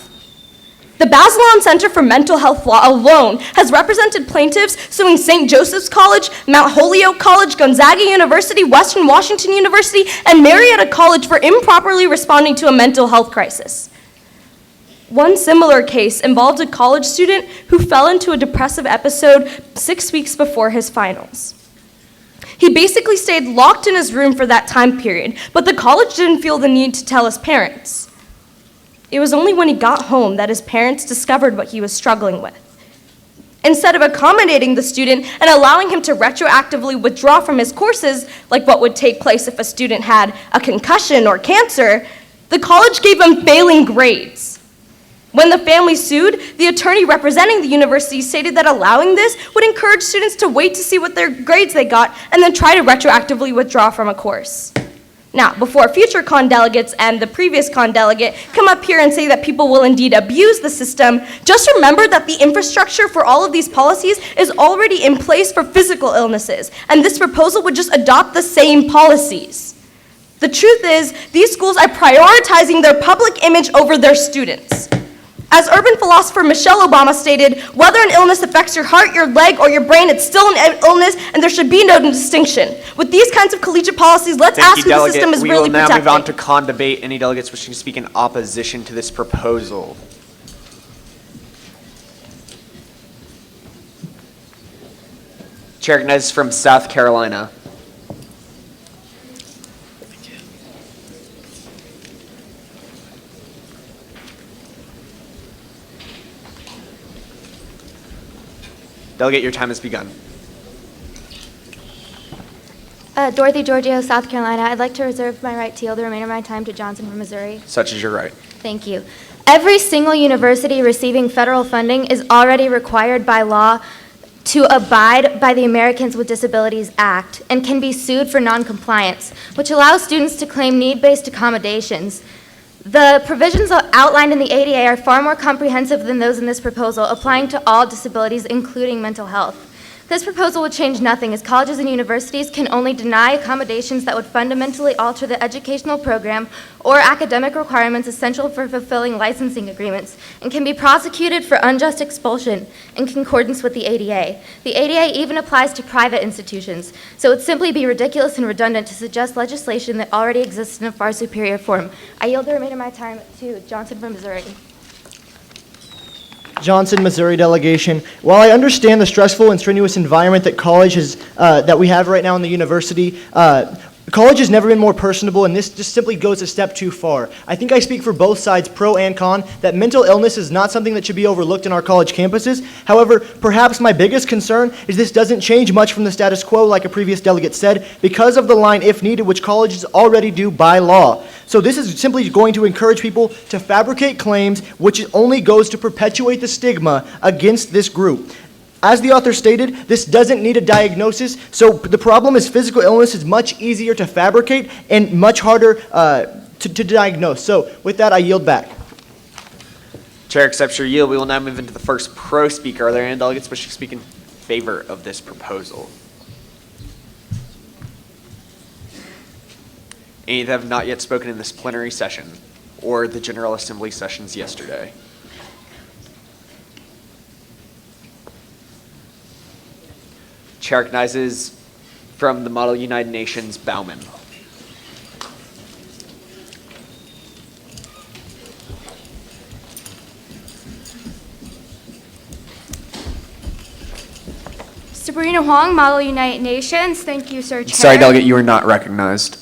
S3: The Bazelon Center for Mental Health Law alone has represented plaintiffs suing St. Joseph's College, Mount Holyoke College, Gonzaga University, Western Washington University, and Marietta College for improperly responding to a mental health crisis. One similar case involved a college student who fell into a depressive episode 6 weeks before his finals. He basically stayed locked in his room for that time period, but the college didn't feel the need to tell his parents. It was only when he got home that his parents discovered what he was struggling with. Instead of accommodating the student and allowing him to retroactively withdraw from his courses, like what would take place if a student had a concussion or cancer, the college gave him failing grades. When the family sued, the attorney representing the university stated that allowing this would encourage students to wait to see what their grades they got and then try to retroactively withdraw from a course. Now, before future CON delegates and the previous CON delegate come up here and say that people will indeed abuse the system, just remember that the infrastructure for all of these policies is already in place for physical illnesses, and this proposal would just adopt the same policies. The truth is, these schools are prioritizing their public image over their students. As urban philosopher Michelle Obama stated, whether an illness affects your heart, your leg, or your brain, it's still an illness, and there should be no distinction. With these kinds of collegiate policies, let's ask who the system is really protecting.
S16: We will now move on to CON debate. Any delegates wishing to speak in opposition to this proposal? Chair recognizes from South Carolina. Delegate, your time has begun.
S5: Dorothy Giorgio, South Carolina. I'd like to reserve my right to yield the remainder of my time to Johnson from Missouri.
S16: Such is your right.
S5: Thank you. Every single university receiving federal funding is already required by law to abide by the Americans with Disabilities Act and can be sued for noncompliance, which allows students to claim need-based accommodations. The provisions outlined in the ADA are far more comprehensive than those in this proposal, applying to all disabilities, including mental health. This proposal would change nothing, as colleges and universities can only deny accommodations that would fundamentally alter the educational program or academic requirements essential for fulfilling licensing agreements, and can be prosecuted for unjust expulsion in concordance with the ADA. The ADA even applies to private institutions, so it would simply be ridiculous and redundant to suggest legislation that already exists in a far superior form. I yield the remainder of my time to Johnson from Missouri.
S6: Johnson, Missouri delegation. While I understand the stressful and strenuous environment that college has, that we have right now in the university, College has never been more personable, and this just simply goes a step too far. I think I speak for both sides, pro and con, that mental illness is not something that should be overlooked in our college campuses. However, perhaps my biggest concern is this doesn't change much from the status quo, like a previous delegate said, because of the line "if needed," which colleges already do by law. So this is simply going to encourage people to fabricate claims, which only goes to perpetuate the stigma against this group. As the author stated, this doesn't need a diagnosis, so the problem is physical illness is much easier to fabricate and much harder to diagnose. So with that, I yield back.
S16: Chair accepts your yield. We will now move into the first pro speaker. Are there any delegates wishing to speak in favor of this proposal? Any that have not yet spoken in this plenary session or the General Assembly sessions yesterday? Chair recognizes from the Model United Nations, Bauman.
S3: Sabrina Huang, Model United Nations. Thank you, Sir Chair.
S16: Sorry, delegate, you are not recognized.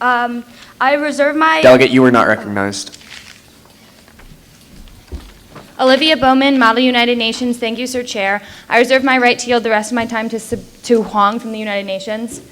S3: I reserve my...
S16: Delegate, you are not recognized.
S32: Olivia Bowman, Model United Nations. Thank you, Sir Chair. I reserve my right to yield the rest of my time to Huang from the United Nations.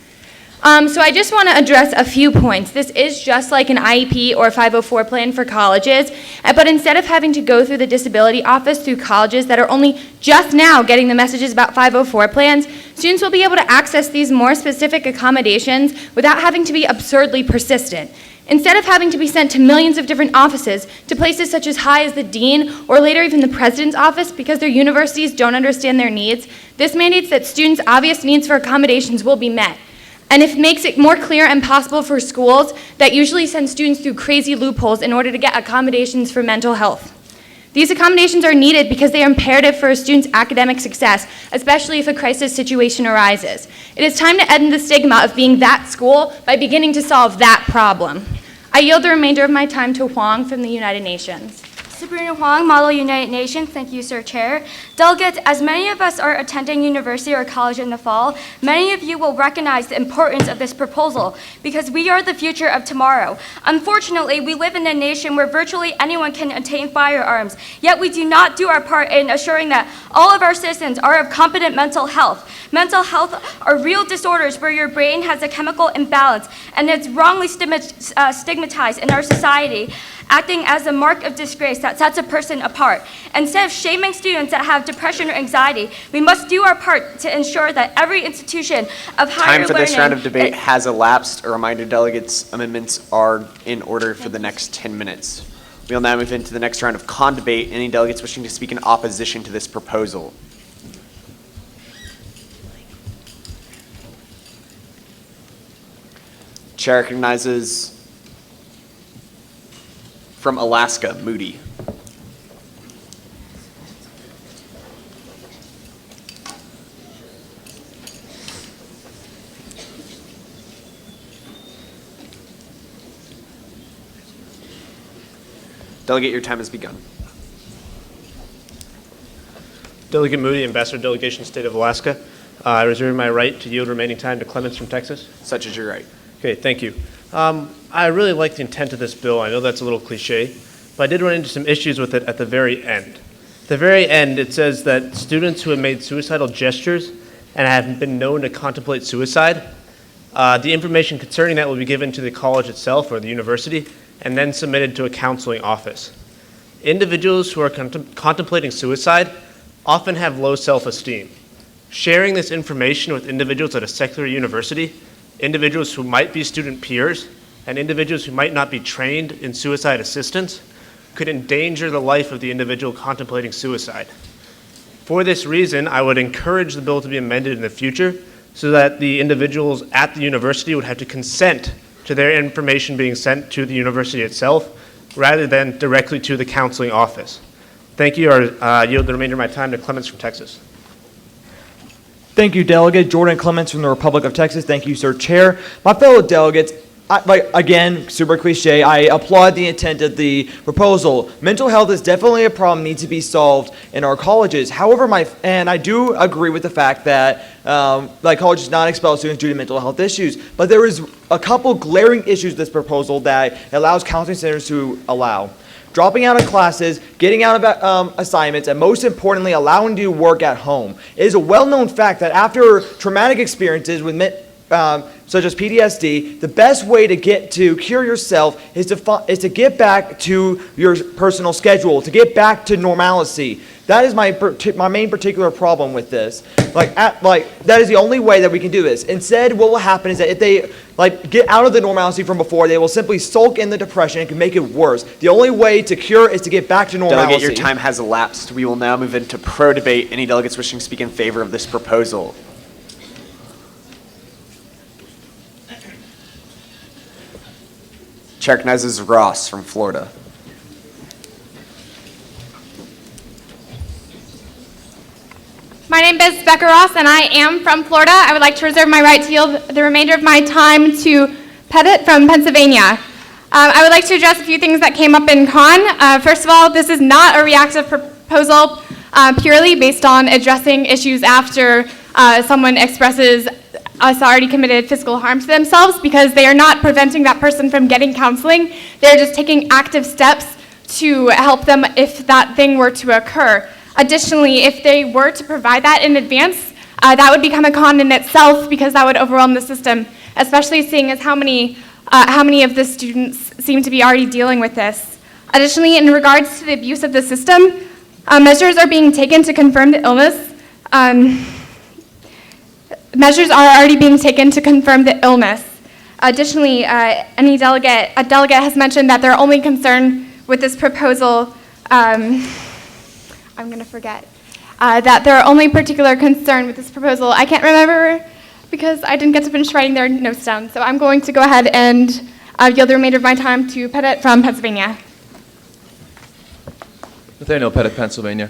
S32: So I just want to address a few points. This is just like an IEP or 504 plan for colleges, but instead of having to go through the disability office through colleges that are only just now getting the messages about 504 plans, students will be able to access these more specific accommodations without having to be absurdly persistent. Instead of having to be sent to millions of different offices, to places such as high as the dean or later even the president's office because their universities don't understand their needs, this mandates that students' obvious needs for accommodations will be met. And it makes it more clear and possible for schools that usually send students through crazy loopholes in order to get accommodations for mental health. These accommodations are needed because they are imperative for a student's academic success, especially if a crisis situation arises. It is time to end the stigma of being that school by beginning to solve that problem. I yield the remainder of my time to Huang from the United Nations.
S3: Sabrina Huang, Model United Nations. Thank you, Sir Chair. Delegates, as many of us are attending university or college in the fall, many of you will recognize the importance of this proposal because we are the future of tomorrow. Unfortunately, we live in a nation where virtually anyone can obtain firearms, yet we do not do our part in assuring that all of our citizens are of competent mental health. Mental health are real disorders where your brain has a chemical imbalance and it's wrongly stigmatized in our society, acting as a mark of disgrace that sets a person apart. Instead of shaming students that have depression or anxiety, we must do our part to ensure that every institution of higher learning...
S16: Time for this round of debate has elapsed. A reminder, delegates, amendments are in order for the next 10 minutes. We'll now move into the next round of con debate. Any delegates wishing to speak in opposition to this proposal? Chair recognizes from Alaska, Moody. Delegate, your time has begun.
S2: Delegate Moody, Ambassador Delegation, State of Alaska. I reserve my right to yield remaining time to Clements from Texas.
S16: Such is your right.
S2: Okay, thank you. I really like the intent of this bill. I know that's a little cliche, but I did run into some issues with it at the very end. At the very end, it says that students who have made suicidal gestures and have been known to contemplate suicide, the information concerning that will be given to the college itself or the university and then submitted to a counseling office. Individuals who are contemplating suicide often have low self-esteem. Sharing this information with individuals at a secular university, individuals who might be student peers, and individuals who might not be trained in suicide assistance could endanger the life of the individual contemplating suicide. For this reason, I would encourage the bill to be amended in the future so that the individuals at the university would have to consent to their information being sent to the university itself rather than directly to the counseling office. Thank you. I yield the remainder of my time to Clements from Texas.
S7: Thank you, Delegate. Jordan Clements from the Republic of Texas. Thank you, Sir Chair. My fellow delegates,
S6: again, super cliche, I applaud the intent of the proposal. Mental health is definitely a problem, needs to be solved in our colleges. However, and I do agree with the fact that colleges not expel students due to mental health issues, but there is a couple glaring issues with this proposal that it allows counseling centers to allow. Dropping out of classes, getting out of assignments, and most importantly, allowing you to work at home. It is a well-known fact that after traumatic experiences with such as PTSD, the best way to cure yourself is to get back to your personal schedule, to get back to normalcy. That is my main particular problem with this. That is the only way that we can do this. Instead, what will happen is that if they get out of the normalcy from before, they will simply sulk in the depression and can make it worse. The only way to cure is to get back to normalcy.
S16: Delegate, your time has elapsed. We will now move into pro debate. Any delegates wishing to speak in favor of this proposal? Chair recognizes Ross from Florida.
S7: My name is Becca Ross, and I am from Florida. I would like to reserve my right to yield the remainder of my time to Pettit from Pennsylvania. I would like to address a few things that came up in CON. First of all, this is not a reactive proposal purely based on addressing issues after someone expresses already committed physical harm to themselves, because they are not preventing that person from getting counseling. They're just taking active steps to help them if that thing were to occur. Additionally, if they were to provide that in advance, that would become a con in itself, because that would overwhelm the system, especially seeing as how many of the students seem to be already dealing with this. Additionally, in regards to the abuse of the system, measures are being taken to confirm the illness. Measures are already being taken to confirm the illness. Additionally, a delegate has mentioned that their only concern with this proposal, I'm going to forget, that their only particular concern with this proposal, I can't remember because I didn't get to finish writing their notes down. So I'm going to go ahead and yield the remainder of my time to Pettit from Pennsylvania.
S8: Nathaniel Pettit, Pennsylvania.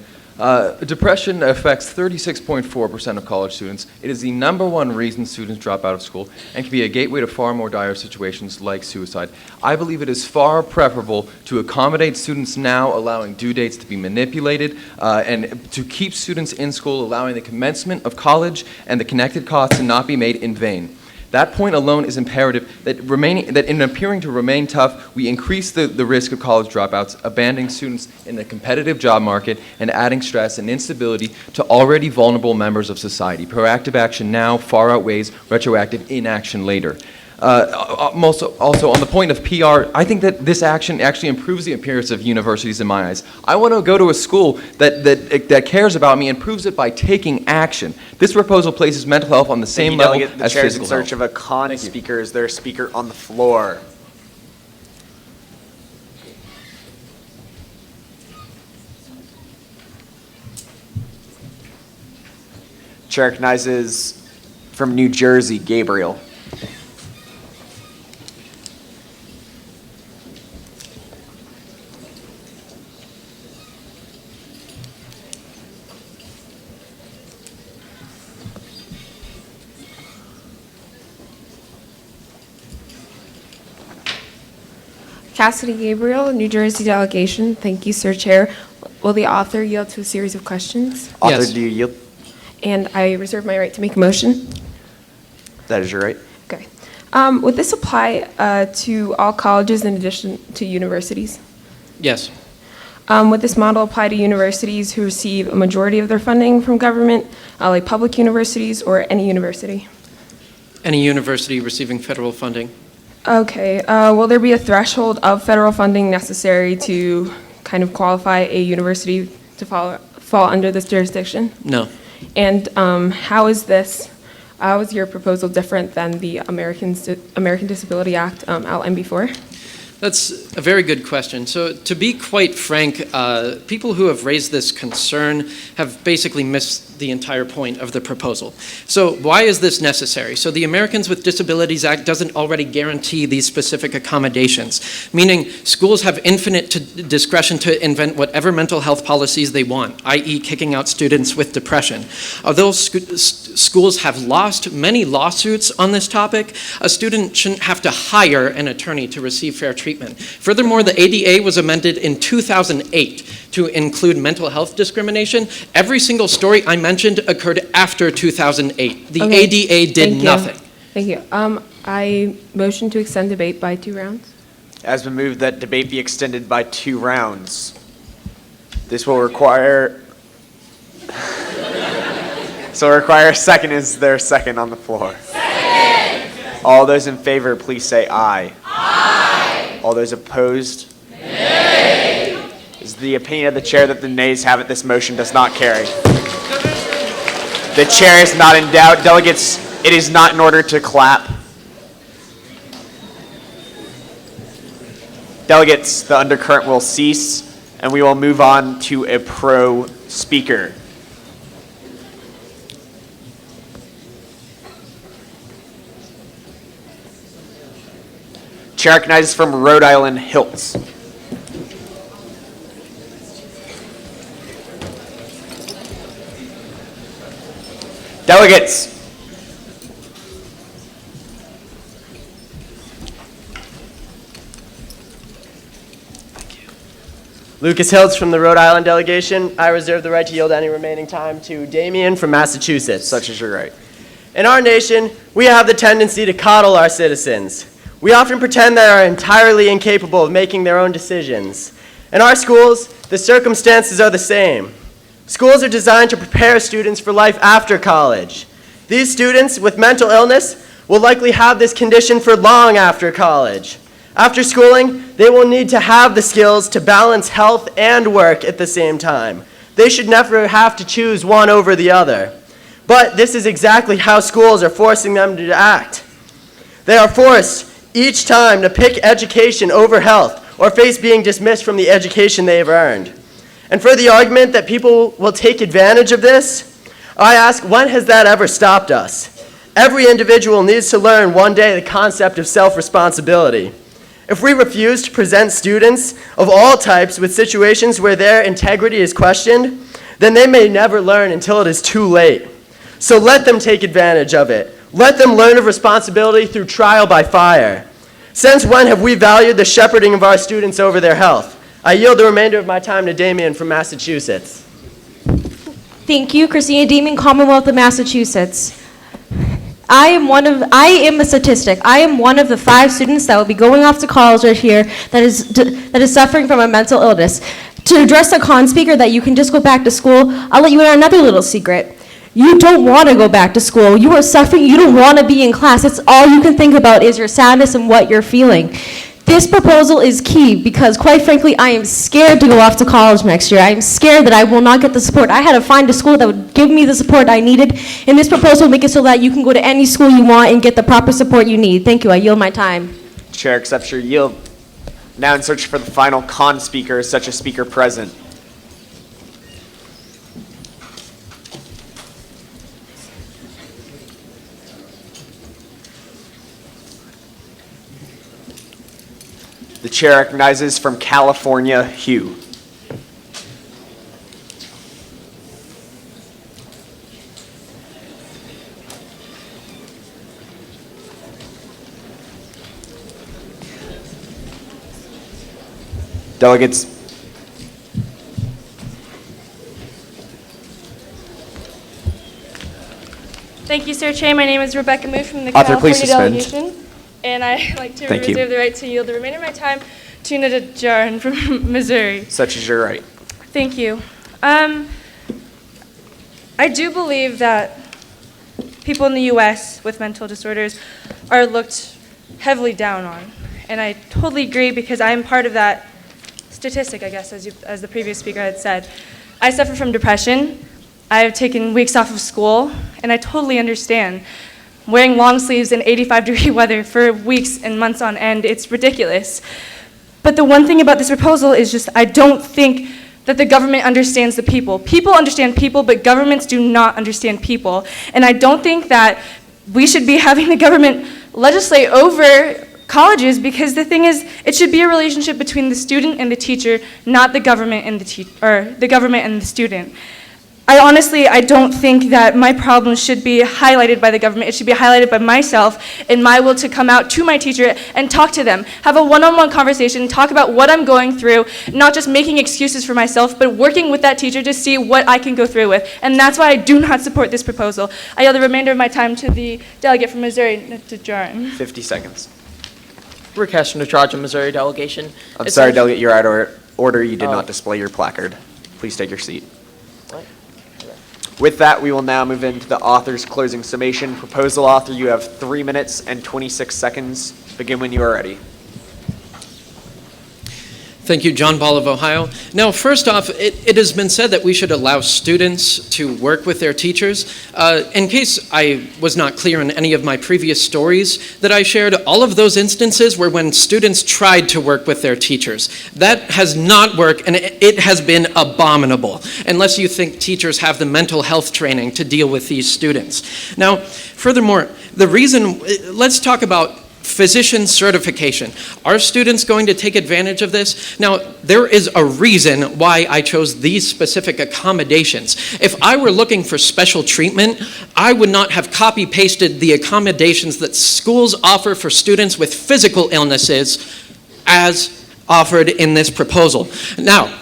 S8: Depression affects 36.4% of college students. It is the #1 reason students drop out of school and can be a gateway to far more dire situations like suicide. I believe it is far preferable to accommodate students now, allowing due dates to be manipulated, and to keep students in school, allowing the commencement of college and the connected costs to not be made in vain. That point alone is imperative, that in appearing to remain tough, we increase the risk of college dropouts, abandoning students in the competitive job market and adding stress and instability to already vulnerable members of society. Proactive action now far outweighs retroactive inaction later. Also, on the point of PR, I think that this action actually improves the appearance of universities in my eyes. I want to go to a school that cares about me and proves it by taking action. This proposal places mental health on the same level
S16: Delegate, the
S8: as
S16: chair is in
S8: physical
S16: search
S8: health.
S16: of a CON speaker. Is there a speaker on the floor? Chair recognizes from New Jersey, Gabriel.
S9: Cassidy Gabriel, New Jersey delegation. Thank you, Sir Chair. Will the author yield to a series of questions?
S16: Author, yes. Do you yield?
S9: And I reserve my right to make a motion.
S16: That is your right.
S9: Okay. Would this apply to all colleges in addition to universities?
S18: Yes.
S9: Would this model apply to universities who receive a majority of their funding from government, like public universities or any university?
S18: Any university receiving federal funding.
S9: Okay. Will there be a threshold of federal funding necessary to kind of qualify a university to fall under this jurisdiction?
S18: No.
S9: And how is your proposal different than the American Disability Act outlined before?
S18: That's a very good question. So to be quite frank, people who have raised this concern have basically missed the entire point of the proposal. So why is this necessary? So the Americans with Disabilities Act doesn't already guarantee these specific accommodations, meaning schools have infinite discretion to invent whatever mental health policies they want, i.e. kicking out students with depression. Although schools have lost many lawsuits on this topic, a student shouldn't have to hire an attorney to receive fair treatment. Furthermore, the ADA was amended in 2008 to include mental health discrimination. Every single story I mentioned occurred after 2008. The
S9: Okay.
S18: ADA did nothing.
S9: Thank you. I motion to extend debate by 2 rounds.
S16: It has been moved that debate be extended by 2 rounds. This will require... So require a second. Is there a second on the floor? Second! All those in favor, please say aye. Aye! All those opposed? Nay! It is the opinion of the chair that the nays have it. This motion does not carry. The chair is not in doubt. Delegates, it is not in order to clap. Delegates, the undercurrent will cease, and we will move on to a pro speaker. Chair recognizes from Rhode Island, Hiltz. Delegates.
S11: Lucas Hiltz from the Rhode Island delegation. I reserve the right to yield any remaining time to Damien from Massachusetts.
S16: Such is your right.
S11: In our nation, we have the tendency to coddle our citizens. We often pretend they are entirely incapable of making their own decisions. In our schools, the circumstances are the same. Schools are designed to prepare students for life after college. These students with mental illness will likely have this condition for long after college. After schooling, they will need to have the skills to balance health and work at the same time. They should never have to choose one over the other. But this is exactly how schools are forcing them to act. They are forced each time to pick education over health or face being dismissed from the education they have earned. And for the argument that people will take advantage of this, I ask, when has that ever stopped us? Every individual needs to learn one day the concept of self-responsibility. If we refuse to present students of all types with situations where their integrity is questioned, then they may never learn until it is too late. So let them take advantage of it. Let them learn of responsibility through trial by fire. Since when have we valued the shepherding of our students over their health? I yield the remainder of my time to Damien from Massachusetts.
S13: Thank you, Christina Deming, Commonwealth of Massachusetts. I am a statistic. I am one of the 5 students that will be going off to college right here that is suffering from a mental illness. To address the con speaker that you can just go back to school, I'll let you in on another little secret. You don't want to go back to school. You are suffering. You don't want to be in class. It's all you can think about is your sadness and what you're feeling. This proposal is key because, quite frankly, I am scared to go off to college next year. I am scared that I will not get the support. I had to find a school that would give me the support I needed, and this proposal will make it so that you can go to any school you want and get the proper support you need. Thank you. I yield my time.
S16: Chair accepts your yield. Now in search for the final con speaker is such a speaker present. The chair recognizes from California, Hugh. Delegates.
S14: Thank you, Sir Chair. My name is Rebecca Moo from the
S16: Author, please
S14: California
S16: suspend.
S14: delegation. And I'd like to
S16: Thank you.
S14: reserve the right to yield the remainder of my time to Nada Jaran from Missouri.
S16: Such is your right.
S14: Thank you. I do believe that people in the U.S. with mental disorders are looked heavily down on. And I totally agree because I am part of that statistic, I guess, as the previous speaker had said. I suffer from depression. I have taken weeks off of school, and I totally understand. Wearing long sleeves in 85-degree weather for weeks and months on end, it's ridiculous. But the one thing about this proposal is just I don't think that the government understands the people. People understand people, but governments do not understand people. And I don't think that we should be having the government legislate over colleges, because the thing is, it should be a relationship between the student and the teacher, not the government and the government and the student. I don't think that my problems should be highlighted by the government. It should be highlighted by myself and my will to come out to my teacher and talk to them, have a one-on-one conversation, talk about what I'm going through, not just making excuses for myself, but working with that teacher to see what I can go through with. And that's why I do not support this proposal. I yield the remainder of my time to the delegate from Missouri, Mr. Jarn.
S16: 50 seconds.
S10: Rakesh Nataraj, Missouri delegation.
S16: I'm sorry, Delegate, you're out of order. You did not display your placard. Please take your seat. With that, we will now move into the author's closing summation. Proposal author, you have 3 minutes and 26 seconds. Begin when you are ready.
S18: Thank you, John Ball of Ohio. Now, first off, it has been said that we should allow students to work with their teachers. In case I was not clear in any of my previous stories that I shared, all of those instances were when students tried to work with their teachers. That has not worked, and it has been abominable, unless you think teachers have the mental health training to deal with these students. Now, furthermore, let's talk about physician certification. Are students going to take advantage of this? Now, there is a reason why I chose these specific accommodations. If I were looking for special treatment, I would not have copy-pasted the accommodations that schools offer for students with physical illnesses as offered in this proposal. Now,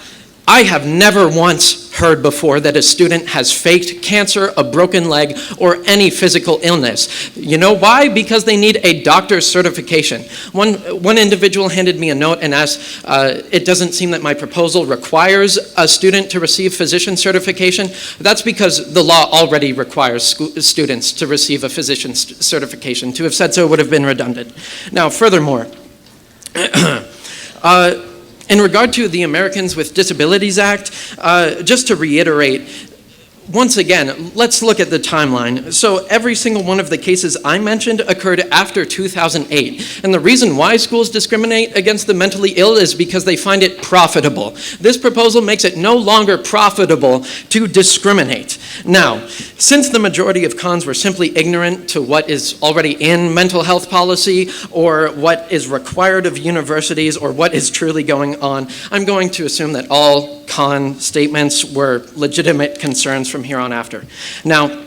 S18: I have never once heard before that a student has faked cancer, a broken leg, or any physical illness. You know why? Because they need a doctor's certification. One individual handed me a note and asked, it doesn't seem that my proposal requires a student to receive physician certification. That's because the law already requires students to receive a physician's certification. To have said so would have been redundant. Now, furthermore, in regard to the Americans with Disabilities Act, just to reiterate, once again, let's look at the timeline. So every single one of the cases I mentioned occurred after 2008. And the reason why schools discriminate against the mentally ill is because they find it profitable. This proposal makes it no longer profitable to discriminate. Now, since the majority of cons were simply ignorant to what is already in mental health policy or what is required of universities or what is truly going on, I'm going to assume that all con statements were legitimate concerns from here on after. Now,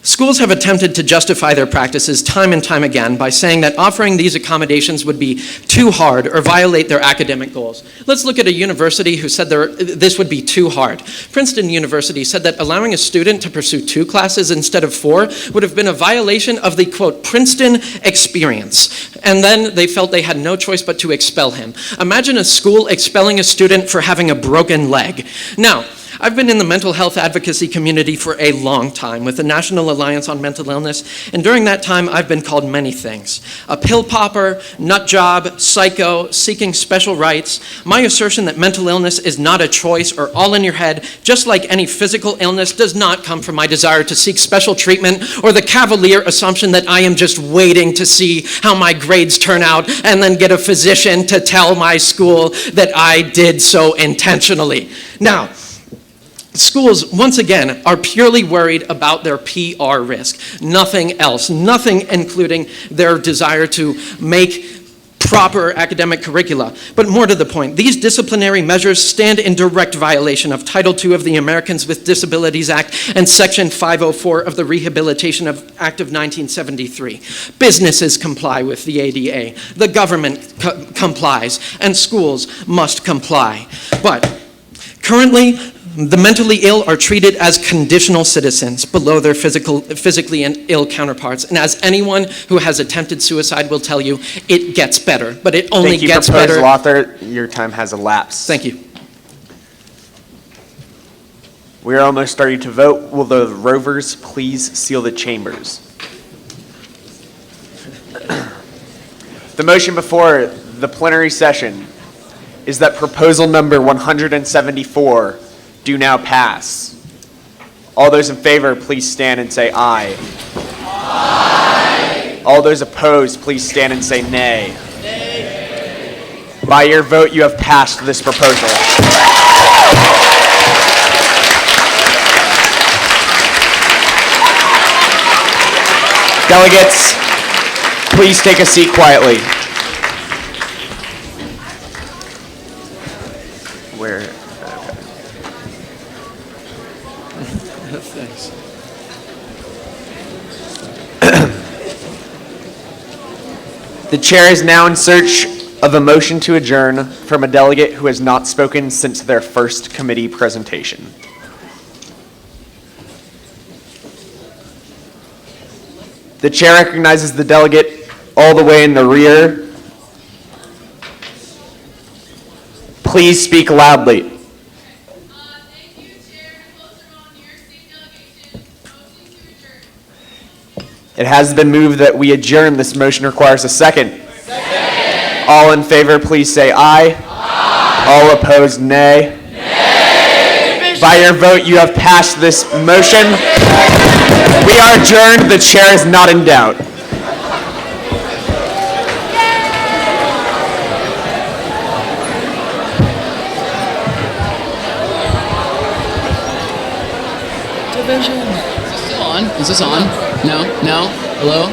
S18: schools have attempted to justify their practices time and time again by saying that offering these accommodations would be too hard or violate their academic goals. Let's look at a university who said this would be too hard. Princeton University said that allowing a student to pursue 2 classes instead of 4 would have been a violation of the, quote, Princeton experience. And then they felt they had no choice but to expel him. Imagine a school expelling a student for having a broken leg. Now, I've been in the mental health advocacy community for a long time with the National Alliance on Mental Illness, and during that time I've been called many things. A pill popper, nut job, psycho, seeking special rights. My assertion that mental illness is not a choice or all in your head, just like any physical illness, does not come from my desire to seek special treatment or the cavalier assumption that I am just waiting to see how my grades turn out and then get a physician to tell my school that I did so intentionally. Now, schools, once again, are purely worried about their PR risk. Nothing else. Nothing including their desire to make proper academic curricula. But more to the point, these disciplinary measures stand in direct violation of Title II of the Americans with Disabilities Act and Section 504 of the Rehabilitation Act of 1973. Businesses comply with the ADA. The government complies, and schools must comply. But currently, the mentally ill are treated as conditional citizens below their physically ill counterparts. And as anyone who has attempted suicide will tell you, it gets better, but it only gets better.
S16: Thank you, proposal author. Your time has elapsed.
S18: Thank you.
S16: We are almost starting to vote. Will the rovers please seal the chambers? The motion before the plenary session is that proposal number 174 do now pass. All those in favor, please stand and say aye. Aye. All those opposed, please stand and say nay. Nay. By your vote, you have passed this proposal. Delegates, please take a seat quietly. Where?
S18: Thanks.
S16: The chair is now in search of a motion to adjourn from a delegate who has not spoken since their first committee presentation. The chair recognizes the delegate all the way in the rear. Please speak loudly. It has been moved that we adjourn. This motion requires a second. Second. All in favor, please say aye. Aye. All opposed, nay. Nay. By your vote, you have passed this motion. We are adjourned. The chair is not in doubt.
S27: Division. Is this still on? Is this on? No? No? Hello?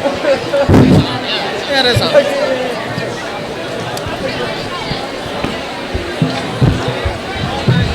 S27: Yeah, it is on.